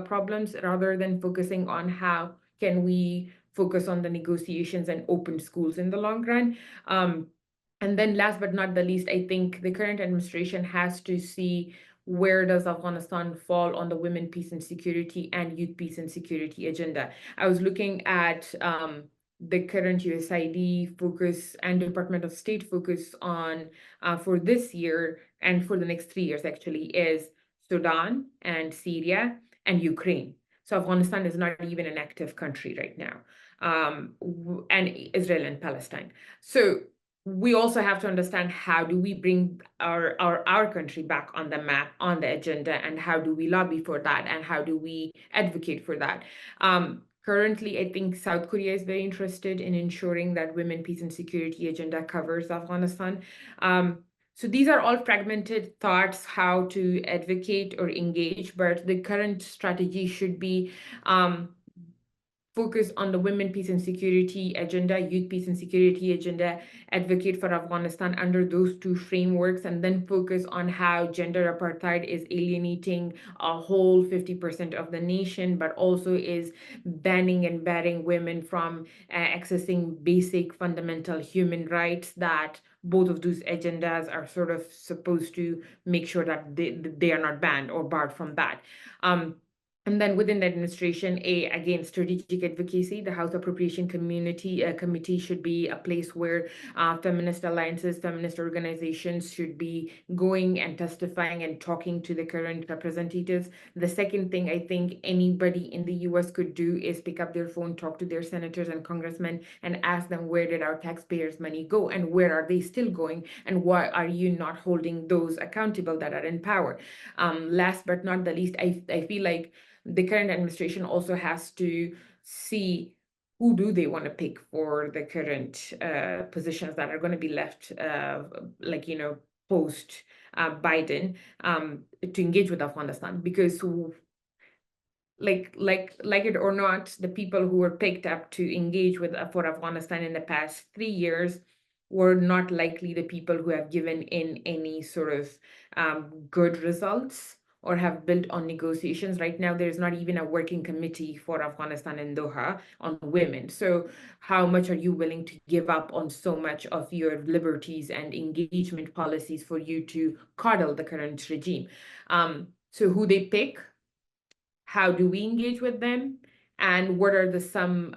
problems, rather than focusing on how can we focus on the negotiations and open schools in the long run. And then last but not the least, I think the current administration has to see where does Afghanistan fall on the women, peace and security and youth peace and security agenda. I was looking at the current USAID focus and Department of State focus on for this year and for the next 3 years actually is Sudan and Syria and Ukraine. So Afghanistan is not even an active country right now, and Israel and Palestine. So we also have to understand, how do we bring our country back on the map, on the agenda, and how do we lobby for that, and how do we advocate for that? Currently, I think South Korea is very interested in ensuring that women, peace and security agenda covers Afghanistan. So these are all fragmented thoughts, how to advocate or engage, but the current strategy should be focus on the women, peace and security agenda, youth peace and security agenda, advocate for Afghanistan under those two frameworks, and then focus on how gender apartheid is alienating a whole 50% of the nation, but also is banning and barring women from accessing basic fundamental human rights, that both of those agendas are sort of supposed to make sure that they are not banned or barred from that. And then within the administration, again, strategic advocacy, the House Appropriation Committee should be a place where feminist alliances, feminist organizations should be going and testifying and talking to the current representatives. The second thing I think anybody in the US could do is pick up their phone, talk to their senators and congressmen, and ask them, where did our taxpayers' money go, and where are they still going, and why are you not holding those accountable that are in power? Last but not the least, I feel like the current administration also has to see who do they want to pick for the current positions that are going to be left, post Biden, to engage with Afghanistan, because like it or not, the people who were picked up to engage with for Afghanistan in the past 3 years were not likely the people who have given in any sort of good results or have built on negotiations. Right now, there's not even a working committee for Afghanistan in Doha on women. So how much are you willing to give up on so much of your liberties and engagement policies for you to coddle the current regime? So who they pick, how do we engage with them, and what are some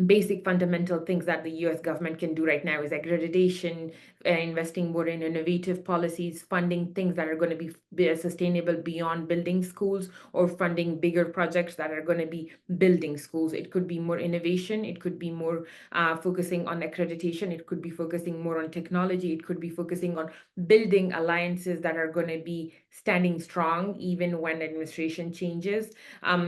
basic fundamental things that the US government can do right now is accreditation, investing more in innovative policies, funding things that are going to be sustainable beyond building schools, or funding bigger projects that are going to be building schools. It could be more innovation. It could be more focusing on accreditation. It could be focusing more on technology. It could be focusing on building alliances that are going to be standing strong even when administration changes,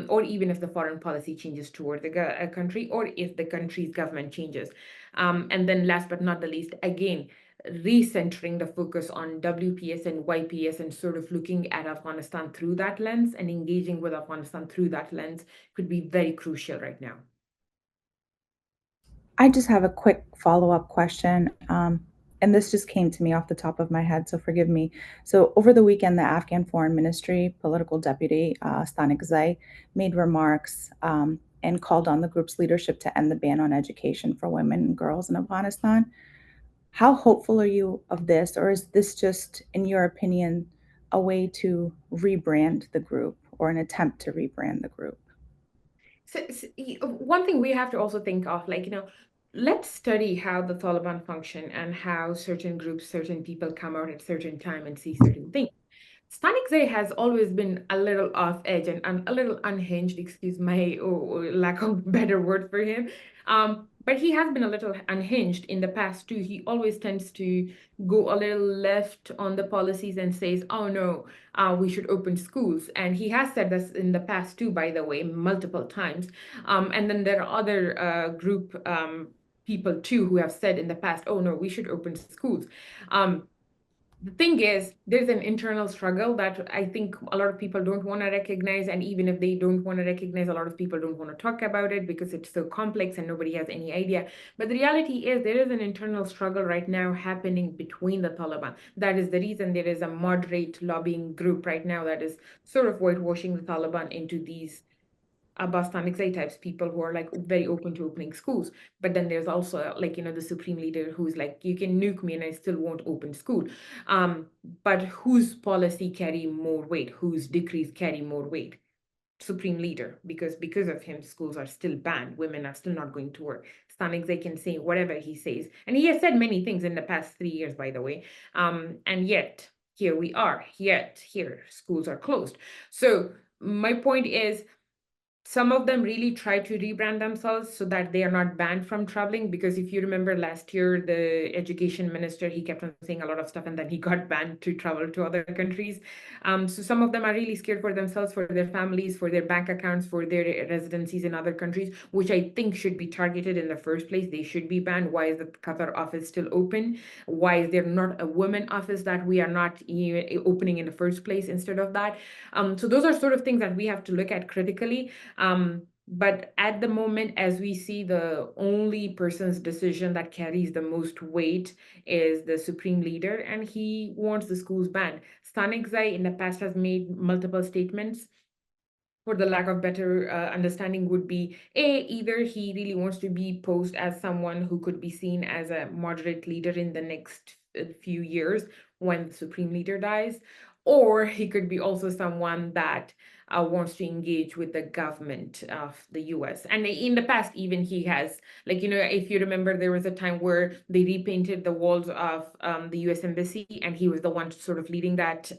or even if the foreign policy changes toward a country, or if the country's government changes. And then last but not the least, again, recentering the focus on WPS and YPS and sort of looking at Afghanistan through that lens and engaging with Afghanistan through that lens could be very crucial right now. I just have a quick follow-up question, and this just came to me off the top of my head, so forgive me. So over the weekend, the Afghan Foreign Ministry political deputy, Stanik Zai, made remarks and called on the group's leadership to end the ban on education for women and girls in Afghanistan. How hopeful are you of this, or is this just, in your opinion, a way to rebrand the group or an attempt to rebrand the group? So, one thing we have to also think of, like, let's study how the Taliban function and how certain groups, certain people come out at certain time and see certain things. Stanik Zay has always been a little off edge and a little unhinged, excuse my lack of better word for him. But he has been a little unhinged in the past too. He always tends to go a little left on the policies and says, oh no, we should open schools. And he has said this in the past too, by the way, multiple times. And then there are other group people too who have said in the past, oh no, we should open schools. The thing is, there's an internal struggle that I think a lot of people don't want to recognize. And even if they don't want to recognize, a lot of people don't want to talk about it because it's so complex and nobody has any idea. But the reality is there is an internal struggle right now happening between the Taliban. That is the reason there is a moderate lobbying group right now that is sort of whitewashing the Taliban into these Bastanic types, people who are like very open to opening schools. But then there's also like, the supreme leader who's like, you can nuke me and I still won't open school. But whose policy carry more weight? Whose decrees carry more weight? Supreme leader, because of him, schools are still banned. Women are still not going to work. Stanik can say whatever he says. And he has said many things in the past 3 years, by the way. And yet here we are, yet here schools are closed. So my point is, some of them really try to rebrand themselves so that they are not banned from traveling. Because if you remember last year, the education minister, he kept on saying a lot of stuff and then he got banned to travel to other countries. So some of them are really scared for themselves, for their families, for their bank accounts, for their residencies in other countries, which I think should be targeted in the first place. They should be banned. Why is the Qatar office still open? Why is there not a women office that we are not opening in the first place instead of that? So those are sort of things that we have to look at critically. But at the moment, as we see, the only person's decision that carries the most weight is the supreme leader, and he wants the schools banned. Stanik Zai in the past has made multiple statements. For the lack of better understanding would be either he really wants to be posed as someone who could be seen as a moderate leader in the next few years when the supreme leader dies, or he could be also someone that wants to engage with the government of the US. And in the past, even he has, like, if you remember, there was a time where they repainted the walls of the US Embassy, and he was the one sort of leading that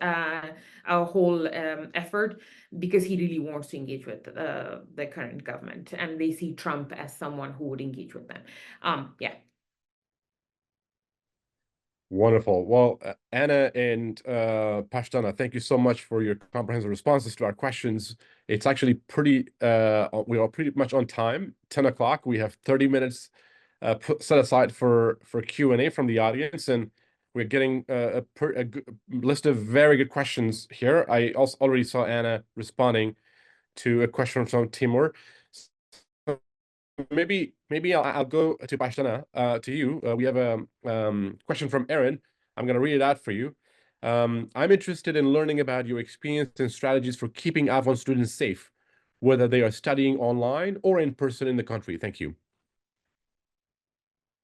whole effort, because he really wants to engage with the current government, and they see Trump as someone who would engage with them. Yeah. Wonderful. Well, Anna and Pashtana, thank you so much for your comprehensive responses to our questions. It's actually we are pretty much on time, 10 o'clock. We have 30 minutes set aside for Q&A from the audience, and we're getting a list of very good questions here. I also already saw Anna responding to a question from Timur. Maybe I'll go to Pashtana, to you. We have a question from Aaron. I'm going to read it out for you. I'm interested in learning about your experience and strategies for keeping Afghan students safe, whether they are studying online or in person in the country. Thank you.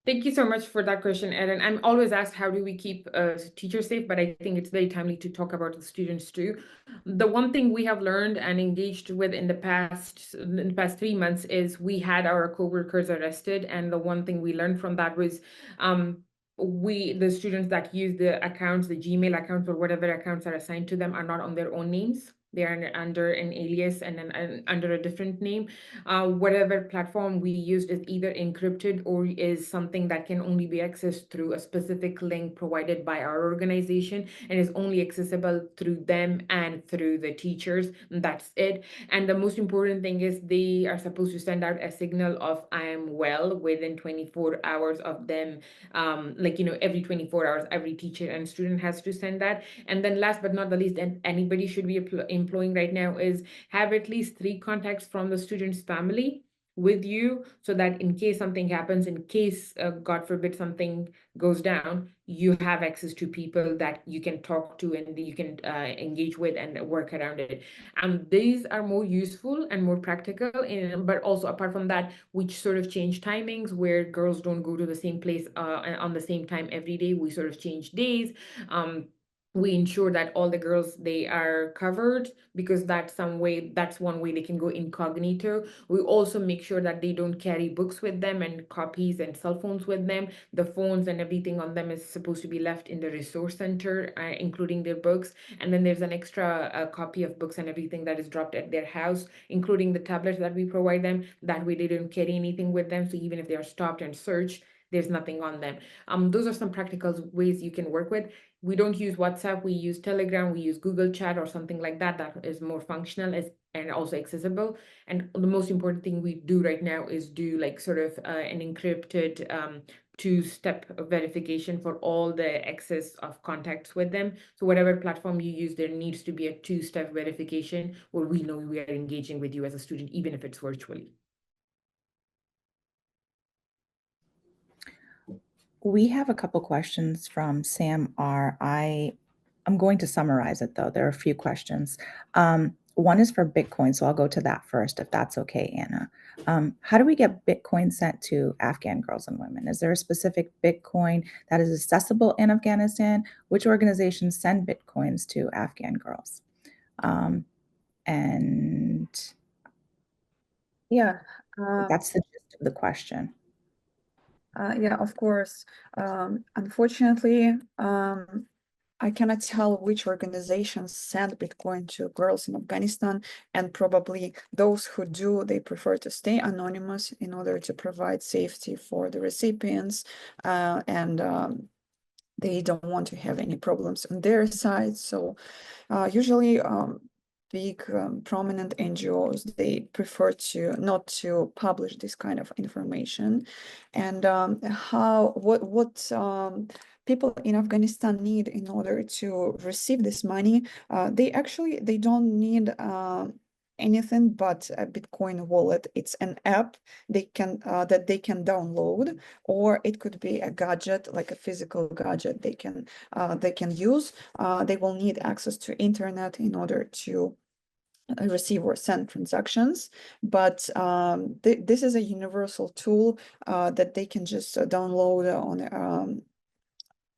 Thank you so much for that question, Aaron. I'm always asked, how do we keep teachers safe? But I think it's very timely to talk about the students too. The one thing we have learned and engaged with in the past 3 months is we had our coworkers arrested. And the one thing we learned from that was the students that use the accounts, the Gmail accounts or whatever accounts are assigned to them, are not on their own names. they are under an alias and under a different name. Whatever platform we used is either encrypted or is something that can only be accessed through a specific link provided by our organization and is only accessible through them and through the teachers. That's it. And the most important thing is they are supposed to send out a signal of I am well within 24 hours of them. Every 24 hours, every teacher and student has to send that. And then last but not the least, and anybody should be employing right now is have at least 3 contacts from the student's family with you, so that in case something happens, in case God forbid something goes down, you have access to people that you can talk to and you can engage with and work around it. And these are more useful and more practical, but also apart from that, we sort of change timings where girls don't go to the same place on the same time every day. We sort of change days. We ensure that all the girls, they are covered, because that's one way they can go incognito. We also make sure that they don't carry books with them and copies and cell phones with them. The phones and everything on them is supposed to be left in the resource center, including their books. And then there's an extra copy of books and everything that is dropped at their house, including the tablets that we provide them. That way they don't carry anything with them, so even if they are stopped and searched, there's nothing on them. Those are some practical ways you can work with. We don't use WhatsApp, we use Telegram, we use Google Chat or something like that. That is more functional and also accessible. And the most important thing we do right now is do like sort of an encrypted 2-step verification for all the access of contacts with them. So whatever platform you use, there needs to be a 2-step verification where we know we are engaging with you as a student, even if it's virtually. We have a couple questions from Sam R. I'm going to summarize it though. There are a few questions. One is for Bitcoin, so I'll go to that first, if that's okay, Anna. How do we get Bitcoin sent to Afghan girls and women? Is there a specific Bitcoin that is accessible in Afghanistan? Which organizations send Bitcoins to Afghan girls? And Yeah. that's the gist of the question. Yeah, of course. Unfortunately, I cannot tell which organizations send Bitcoin to girls in Afghanistan, and probably those who do, they prefer to stay anonymous in order to provide safety for the recipients, and they don't want to have any problems on their side. So usually big prominent NGOs, they prefer to not to publish this kind of information. And what people in Afghanistan need in order to receive this money, they don't need anything but a Bitcoin wallet. It's an app that they can download, or it could be a gadget, like a physical gadget they can use. They will need access to internet in order to receive or send transactions, but this is a universal tool that they can just download on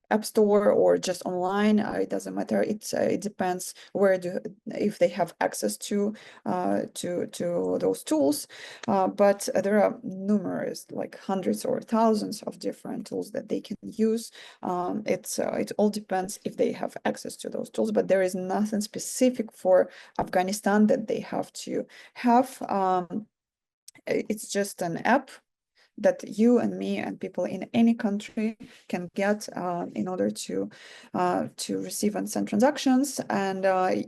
App Store or just online. It doesn't matter. It depends if they have access to those tools. But there are numerous, like hundreds or thousands of different tools that they can use. It all depends if they have access to those tools. But there is nothing specific for Afghanistan that they have to have. It's just an app that you and me and people in any country can get in order to receive and send transactions, and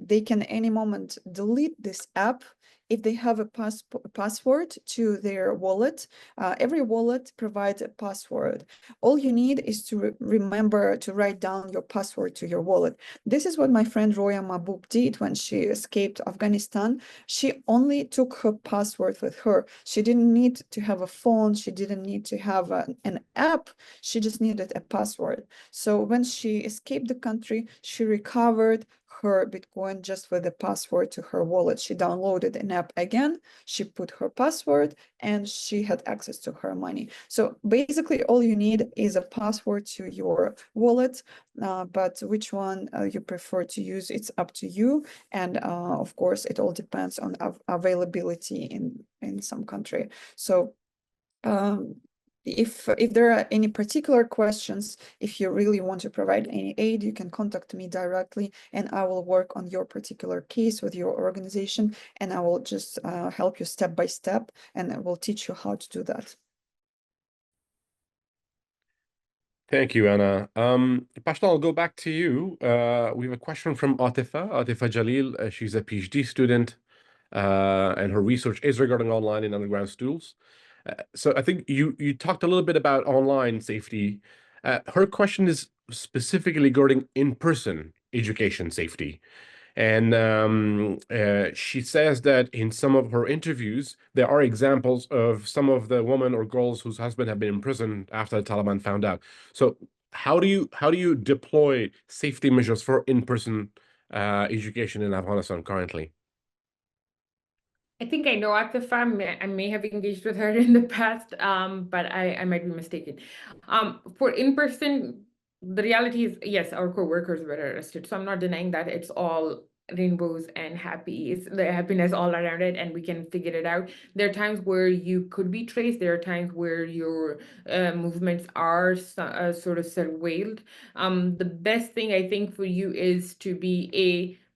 they can any moment delete this app if they have a password to their wallet. Every wallet provides a password. All you need is to remember to write down your password to your wallet. This is what my friend Roya Mahboub did when she escaped Afghanistan. She only took her password with her. She didn't need to have a phone. She didn't need to have an app. She just needed a password. So when she escaped the country, she recovered her Bitcoin just with the password to her wallet. She downloaded an app again, she put her password, and she had access to her money. So basically all you need is a password to your wallet, but which one you prefer to use, it's up to you. And of course, it all depends on availability in some country. So if there are any particular questions, if you really want to provide any aid, you can contact me directly, and I will work on your particular case with your organization, and I will just help you step by step, and I will teach you how to do that. Thank you, Anna. Pashta, I'll go back to you. We have a question from Atifa Jalil. She's a PhD student, and her research is regarding online and underground schools. So I think you talked a little bit about online safety. Her question is specifically regarding in-person education safety. And she says that in some of her interviews, there are examples of some of the women or girls whose husband have been imprisoned after the Taliban found out. So how do you deploy safety measures for in-person education in Afghanistan currently? I think I know Atif. I may have engaged with her in the past, but I might be mistaken. For in-person, the reality is, yes, our co-workers were arrested. So I'm not denying that it's all rainbows and happy. It's the happiness all around it, and we can figure it out. There are times where you could be traced. There are times where your movements are sort of surveilled. The best thing I think for you is to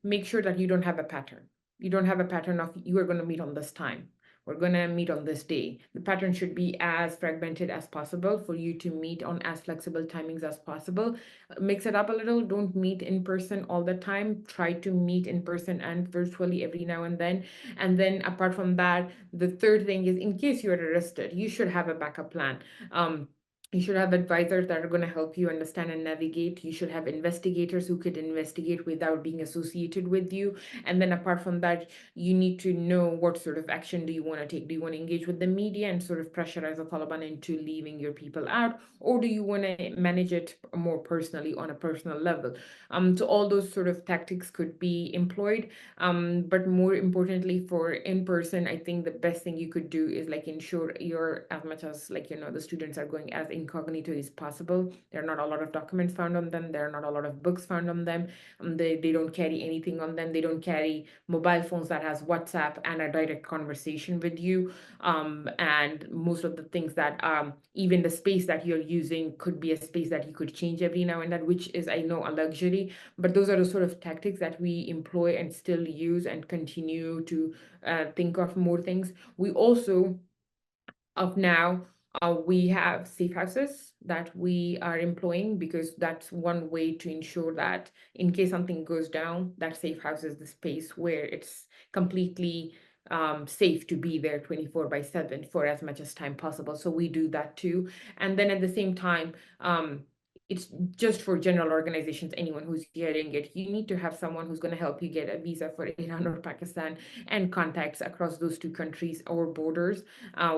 make sure that you don't have a pattern. You don't have a pattern of you are going to meet on this time. We're going to meet on this day. The pattern should be as fragmented as possible for you to meet on as flexible timings as possible. Mix it up a little. Don't meet in person all the time. Try to meet in person and virtually every now and then. And then apart from that, the third thing is in case you're arrested, you should have a backup plan. You should have advisors that are going to help you understand and navigate. You should have investigators who could investigate without being associated with you. And then apart from that, you need to know what sort of action do you want to take. Do you want to engage with the media and sort of pressurize the Taliban into leaving your people out? Or do you want to manage it more personally on a personal level? So all those sort of tactics could be employed. But more importantly for in-person, I think the best thing you could do is like ensure you're as much as the students are going as incognito as possible. There are not a lot of documents found on them. There are not a lot of books found on them. They don't carry anything on them. They don't carry mobile phones that has WhatsApp and a direct conversation with you. And most of the things that even the space that you're using could be a space that you could change every now and then, which is, I know, a luxury. But those are the sort of tactics that we employ and still use and continue to think of more things. We also we have safe houses that we are employing because that's one way to ensure that in case something goes down, that safe house is the space where it's completely safe to be there 24/7 for as much as time possible. So we do that too. And then at the same time, it's just for general organizations, anyone who's hearing it, you need to have someone who's going to help you get a visa for Iran or Pakistan and contacts across those two countries or borders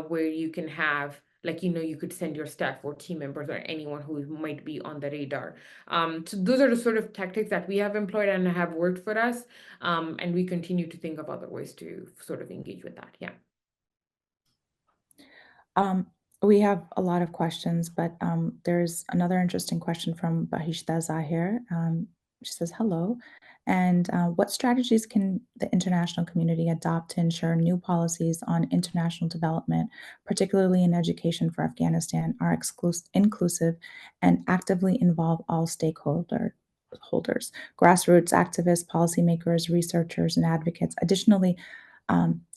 where you can have, you could send your staff or team members or anyone who might be on the radar. So those are the sort of tactics that we have employed and have worked for us. And we continue to think of other ways to sort of engage with that. Yeah. We have a lot of questions, but there's another interesting question from Bahishta Zahir. She says, hello. And what strategies can the international community adopt to ensure new policies on international development, particularly in education for Afghanistan, are inclusive and actively involve all stakeholders, grassroots activists, policymakers, researchers, and advocates? Additionally,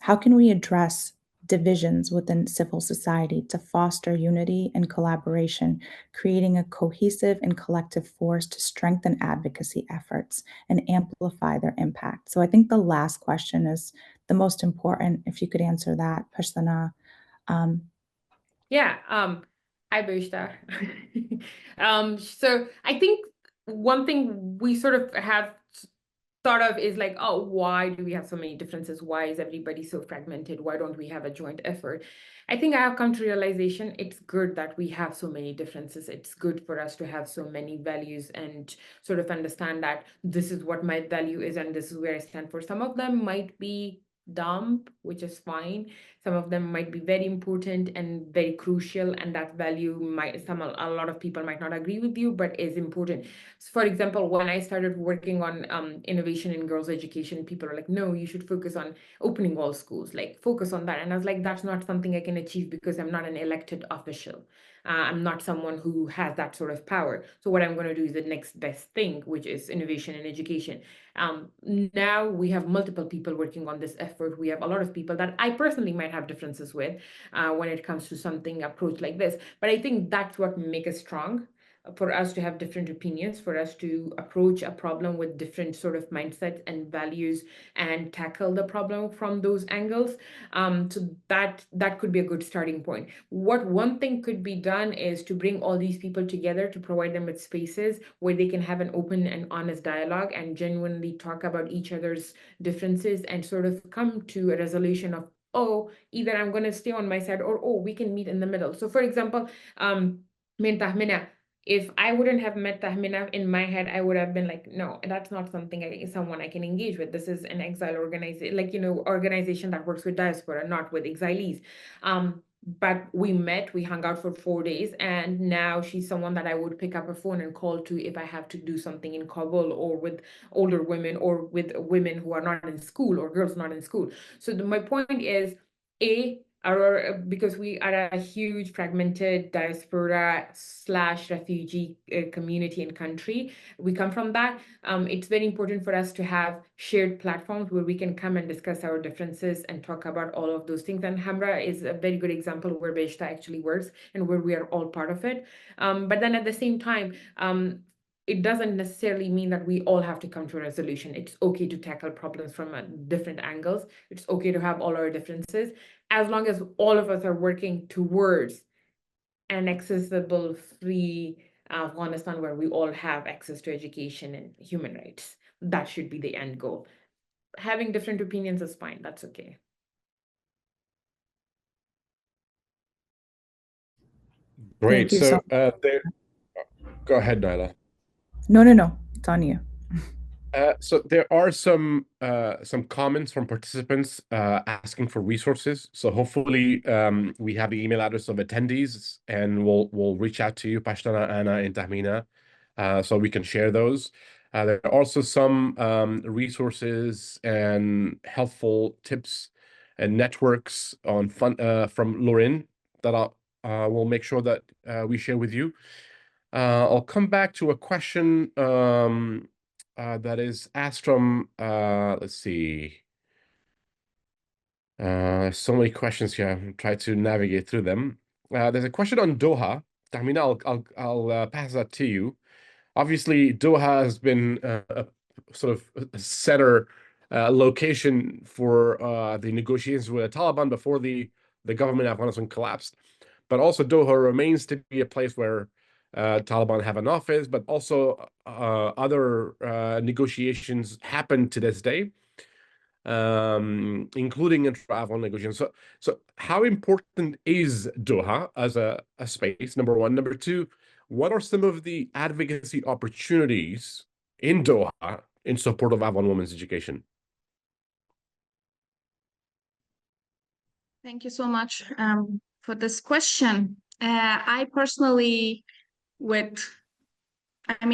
how can we address divisions within civil society to foster unity and collaboration, creating a cohesive and collective force to strengthen advocacy efforts and amplify their impact? So I think the last question is the most important. If you could answer that, Pashtana. Yeah. Hi, Bishta. So I think one thing we sort of have thought of is like, oh, why do we have so many differences? Why is everybody so fragmented? Why don't we have a joint effort? I think I have come to realization it's good that we have so many differences. It's good for us to have so many values and sort of understand that this is what my value is and this is where I stand for. Some of them might be dumb, which is fine. Some of them might be very important and very crucial, and that value a lot of people might not agree with you, but is important. So for example, when I started working on innovation in girls' education, people are like, no, you should focus on opening all schools, like focus on that. And I was like, that's not something I can achieve because I'm not an elected official. I'm not someone who has that sort of power. So what I'm going to do is the next best thing, which is innovation in education. Now we have multiple people working on this effort. We have a lot of people that I personally might have differences with when it comes to something approach like this. But I think that's what makes us strong, for us to have different opinions, for us to approach a problem with different sort of mindsets and values and tackle the problem from those angles. So that could be a good starting point. What one thing could be done is to bring all these people together, to provide them with spaces where they can have an open and honest dialogue and genuinely talk about each other's differences and sort of come to a resolution of, oh, either I'm going to stay on my side, or, oh, we can meet in the middle. So for example, if I wouldn't have met Tahmina, in my head, I would have been like, no, that's not someone I can engage with. This is an exile organization that works with diaspora, not with exilees. But we met, we hung out for 4 days, and now she's someone that I would pick up a phone and call to if I have to do something in Kabul, or with older women, or with women who are not in school, or girls not in school. So my point is, because we are a huge fragmented diaspora / refugee community and country, we come from that. It's very important for us to have shared platforms where we can come and discuss our differences and talk about all of those things. And Hamra is a very good example where Beshta actually works and where we are all part of it. But then at the same time, it doesn't necessarily mean that we all have to come to a resolution. It's okay to tackle problems from different angles. It's okay to have all our differences, as long as all of us are working towards an accessible, free Afghanistan where we all have access to education and human rights. That should be the end goal. Having different opinions is fine. That's okay. Great. Thank you so So go ahead, Nyla. No. It's on you. So there are some comments from participants asking for resources. So hopefully we have the email address of attendees, and we'll reach out to you, Pashtana, Anna, and Tahmina, so we can share those. There are also some resources and helpful tips and networks on from Lauren that we'll make sure that we share with you. I'll come back to a question that is asked from, let's see. So many questions here. I'll try to navigate through them. There's a question on Doha. Tahmina, I'll pass that to you. Obviously, Doha has been a sort of a center location for the negotiations with the Taliban before the government of Afghanistan collapsed. But also Doha remains to be a place where Taliban have an office, but also other negotiations happen to this day, including intra-Afghan negotiations. So how important is Doha as a space, number one? Number two, what are some of the advocacy opportunities in Doha in support of Afghan women's education? Thank you so much for this question. I personally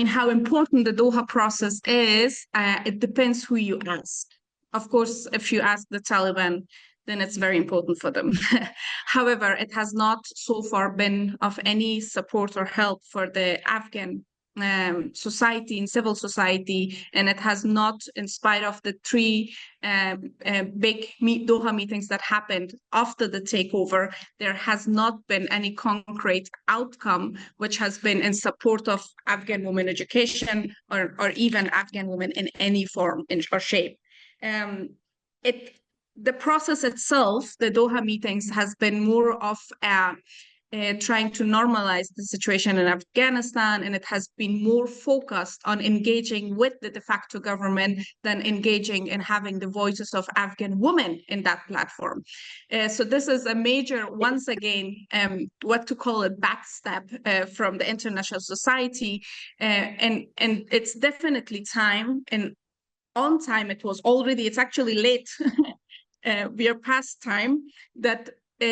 how important the Doha process is, it depends who you ask. Of course, if you ask the Taliban, then it's very important for them. However, it has not so far been of any support or help for the Afghan society and civil society, and it has not, in spite of the three big Doha meetings that happened after the takeover, there has not been any concrete outcome which has been in support of Afghan women education or even Afghan women in any form or shape. The process itself, the Doha meetings, has been more of trying to normalize the situation in Afghanistan, and it has been more focused on engaging with the de facto government than engaging in having the voices of Afghan women in that platform. So this is a major, once again, what to call a backstep from the international society, and it's definitely time, and on time. It's actually late we are past time that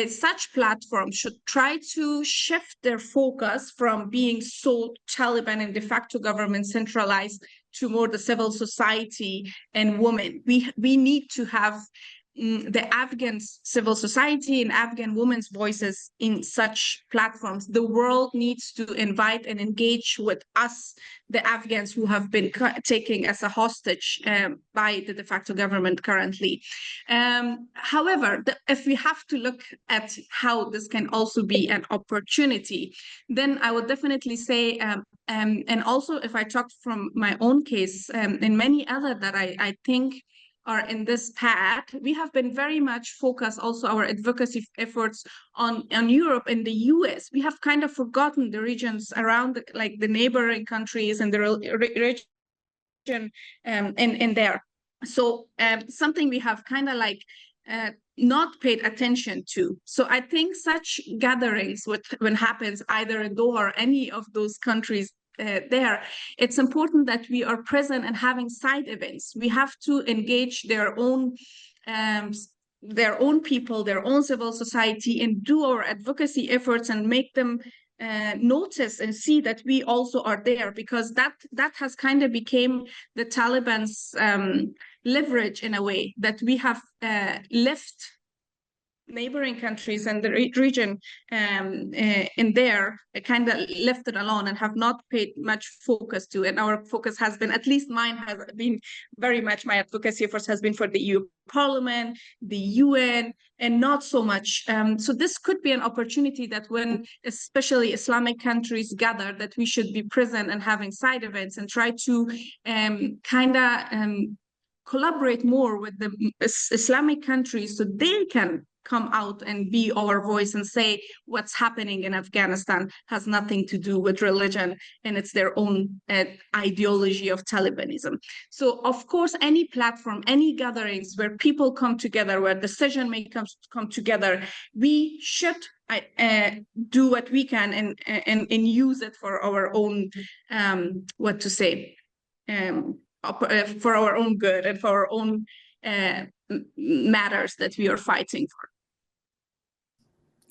such platforms should try to shift their focus from being so Taliban and de facto government centralized to more the civil society and women. We need to have the Afghan civil society and Afghan women's voices in such platforms. The world needs to invite and engage with us, the Afghans who have been taken as a hostage by the de facto government currently. However, if we have to look at how this can also be an opportunity, then I would definitely say, and also if I talk from my own case, and many other that I think are in this path, we have been very much focused also our advocacy efforts on Europe and the US. We have kind of forgotten the regions around, like the neighboring countries and the region in there. So something we have kind of like not paid attention to. So I think such gatherings when happens either in Doha or any of those countries there, it's important that we are present and having side events. We have to engage their own people, their own civil society, and do our advocacy efforts and make them notice and see that we also are there, because that has kind of became the Taliban's leverage in a way, that we have left neighboring countries and the region in there kind of left it alone and have not paid much focus to. And our focus has been, at least mine has been very much, my advocacy efforts has been for the EU Parliament, the UN, and not so much. So this could be an opportunity that when especially Islamic countries gather, that we should be present and having side events and try to kind of collaborate more with the Islamic countries so they can come out and be our voice and say what's happening in Afghanistan has nothing to do with religion and it's their own ideology of Talibanism. So of course, any platform, any gatherings where people come together, where decision makers come together, we should do what we can and use it for our own, for our own good and for our own matters that we are fighting for.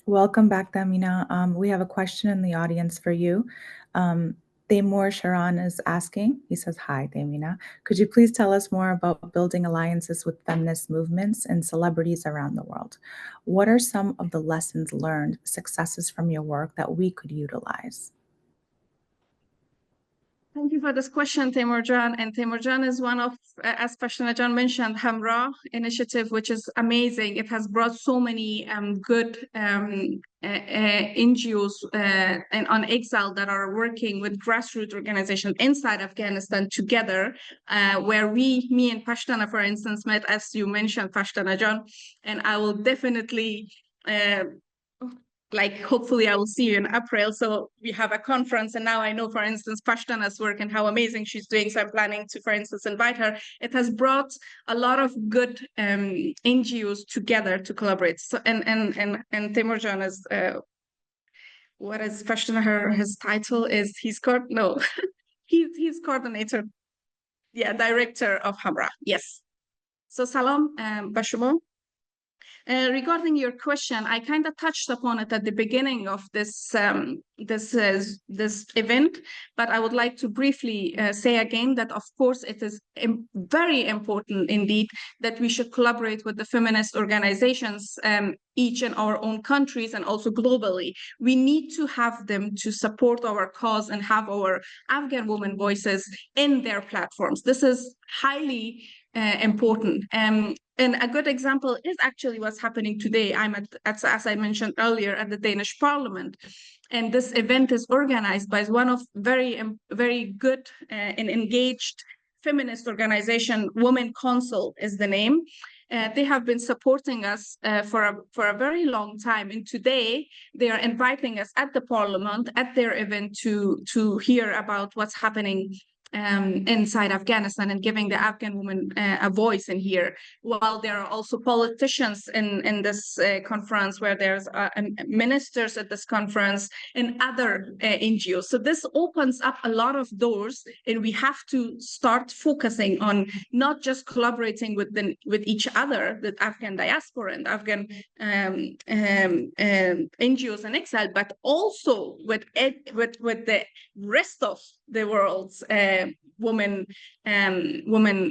Welcome back, Tamina. We have a question in the audience for you. Taimur Sharan is asking, he says, hi, Tamina. Could you please tell us more about building alliances with feminist movements and celebrities around the world? What are some of the lessons learned, successes from your work that we could utilize? Thank you for this question, Taimur-Jan. And Taimur-Jan is one of, as Pashtana mentioned, Hamra initiative, which is amazing. It has brought so many good NGOs and on exile that are working with grassroots organizations inside Afghanistan together, where me and Pashtana, for instance, met, as you mentioned, Pashtana-Jan, and I will definitely hopefully I will see you in April. So we have a conference, and now I know, for instance, Pashtana's work and how amazing she's doing. So I'm planning to, for instance, invite her. It has brought a lot of good NGOs together to collaborate. So and Taimur-Jan is what is Pashtana? His title is he's coordinator, director of Hamra. Yes. So Salam, Bashumo. Regarding your question, I kind of touched upon it at the beginning of this event, but I would like to briefly say again that, of course, it is very important indeed that we should collaborate with the feminist organizations, each in our own countries and also globally. We need to have them to support our cause and have our Afghan women voices in their platforms. This is highly important. And a good example is actually what's happening today. I'm as I mentioned earlier, at the Danish Parliament. And this event is organized by one of very good and engaged feminist organization. Women Council is the name. They have been supporting us for a very long time. And today they are inviting us at the Parliament at their event to hear about what's happening inside Afghanistan and giving the Afghan women a voice in here. While there are also politicians in this conference, where there's ministers at this conference and other NGOs. So this opens up a lot of doors, and we have to start focusing on not just collaborating with each other, with Afghan diaspora and Afghan NGOs in exile, but also with the rest of the world's women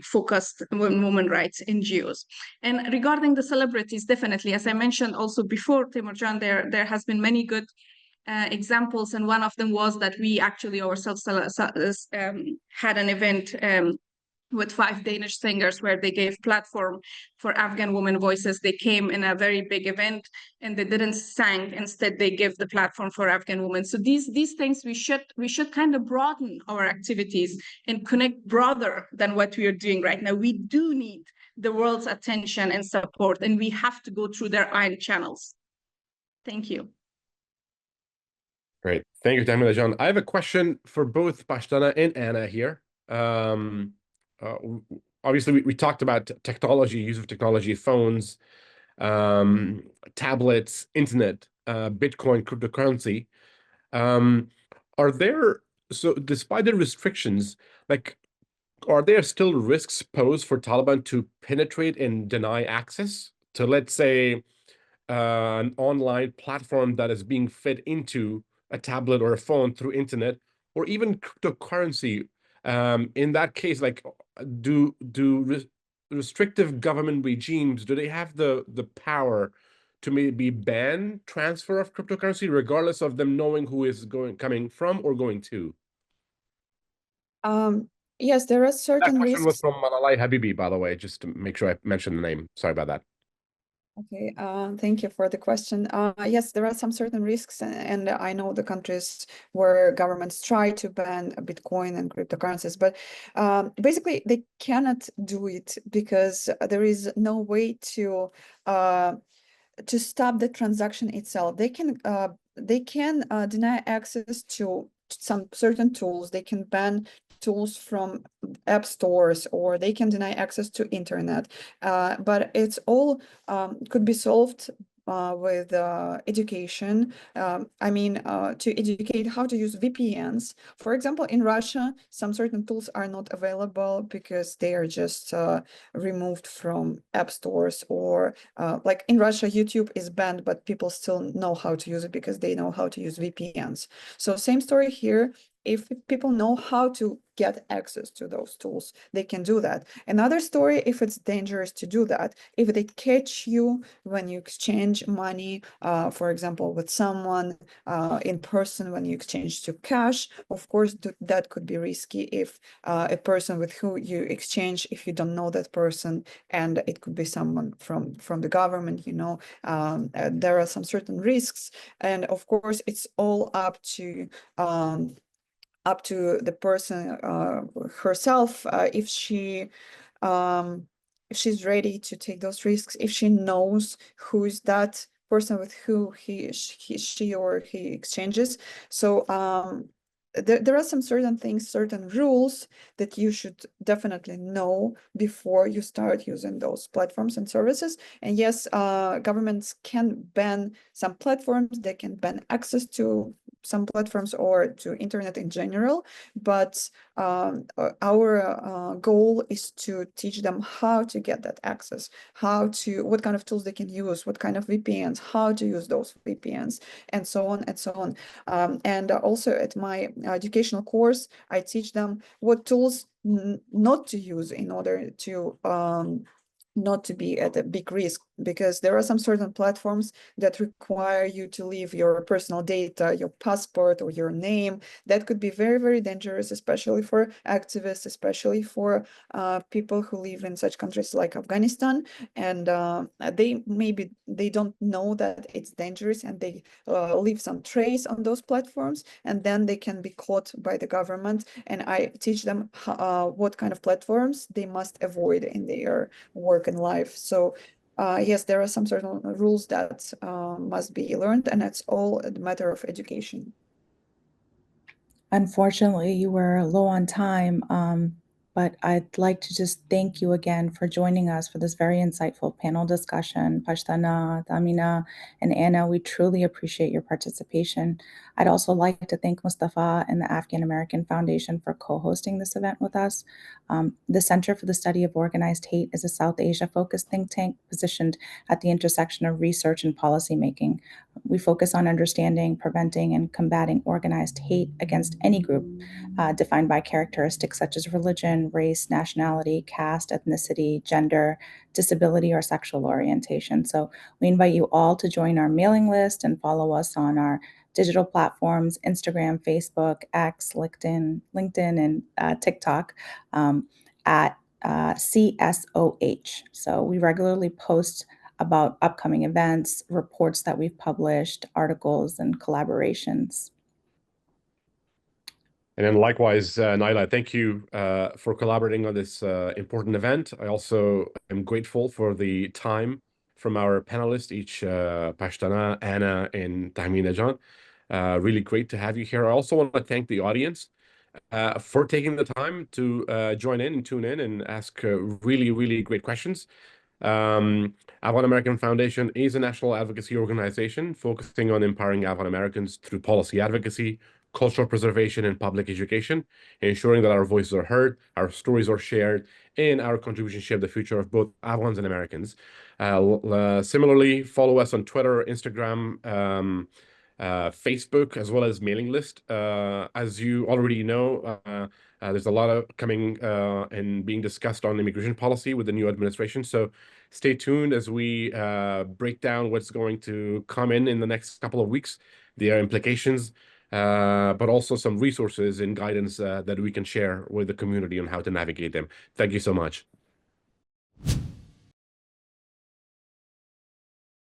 focused women rights NGOs. And regarding the celebrities, definitely, as I mentioned also before, Timurjan, there has been many good examples, and one of them was that we actually ourselves had an event with 5 Danish singers where they gave platform for Afghan women voices. They came in a very big event and they didn't sing. Instead, they gave the platform for Afghan women. So these things we should kind of broaden our activities and connect broader than what we are doing right now. We do need the world's attention and support, and we have to go through their own channels. Thank you. Great. Thank you, Tahmina Jan. I have a question for both Pashtana and Anna here. Obviously, we talked about technology, use of technology, phones, tablets, internet, Bitcoin, cryptocurrency. So despite the restrictions, like, are there still risks posed for Taliban to penetrate and deny access to, let's say, an online platform that is being fed into a tablet or a phone through internet, or even cryptocurrency? In that case, like, do restrictive government regimes, do they have the power to maybe ban transfer of cryptocurrency regardless of them knowing who is coming from or going to? Yes, there are That certain question was risks. from Malalai Habibi, by the way, just to make sure I mentioned the name. Sorry about that. Okay, thank you for the question. Yes, there are some certain risks, and I know the countries where governments try to ban Bitcoin and cryptocurrencies, but basically they cannot do it because there is no way to stop the transaction itself. They can deny access to some certain tools. They can ban tools from app stores, or they can deny access to internet. But it's all could be solved with education. I mean, to educate how to use VPNs. For example, in Russia, some certain tools are not available because they are just removed from app stores, or like in Russia, YouTube is banned, but people still know how to use it because they know how to use VPNs. So same story here. If people know how to get access to those tools, they can do that. Another story, if it's dangerous to do that, if they catch you when you exchange money, for example, with someone in person, when you exchange to cash, of course, that could be risky. If a person with who you exchange, if you don't know that person, and it could be someone from the government, you know, there are some certain risks. And of course, it's all up to the person herself, if she's ready to take those risks, if she knows who is that person with who she or he exchanges. So there are some certain things, certain rules that you should definitely know before you start using those platforms and services. And yes, governments can ban some platforms, they can ban access to some platforms or to internet in general, but our goal is to teach them how to get that access, what kind of tools they can use, what kind of VPNs, how to use those VPNs, and so on and so on. And also at my educational course, I teach them what tools not to use in order to not to be at a big risk, because there are some certain platforms that require you to leave your personal data, your passport or your name. That could be very, very dangerous, especially for activists, especially for people who live in such countries like Afghanistan. And they don't know that it's dangerous, and they leave some trace on those platforms, and then they can be caught by the government. And I teach them what kind of platforms they must avoid in their work and life. So yes, there are some certain rules that must be learned, and it's all a matter of education. Unfortunately, you were low on time, but I'd like to just thank you again for joining us for this very insightful panel discussion. Pashtana, Tamina, and Anna, we truly appreciate your participation. I'd also like to thank Mustafa and the Afghan American Foundation for co-hosting this event with us. The Center for the Study of Organized Hate is a South Asia-focused think tank positioned at the intersection of research and policymaking. We focus on understanding, preventing, and combating organized hate against any group defined by characteristics such as religion, race, nationality, caste, ethnicity, gender, disability, or sexual orientation. So we invite you all to join our mailing list and follow us on our digital platforms, Instagram, Facebook, X, LinkedIn, and TikTok at CSOH. So we regularly post about upcoming events, reports that we've published, articles, and collaborations. And then likewise, Naila, thank you for collaborating on this important event. I also am grateful for the time from our panelists, each Pashtana, Anna, and Tahmina Jan. Really great to have you here. I also want to thank the audience for taking the time to join in and tune in and ask really, really great questions. Afghan American Foundation is a national advocacy organization focusing on empowering Afghan Americans through policy advocacy, cultural preservation, and public education, ensuring that our voices are heard, our stories are shared, and our contributions shape the future of both Afghans and Americans. Similarly, follow us on Twitter, Instagram, Facebook, as well as mailing list. As you already know, there's a lot of coming and being discussed on immigration policy with the new administration. So stay tuned as we break down what's going to come in the next couple of weeks, their implications, but also some resources and guidance that we can share with the community on how to navigate them. Thank you so much.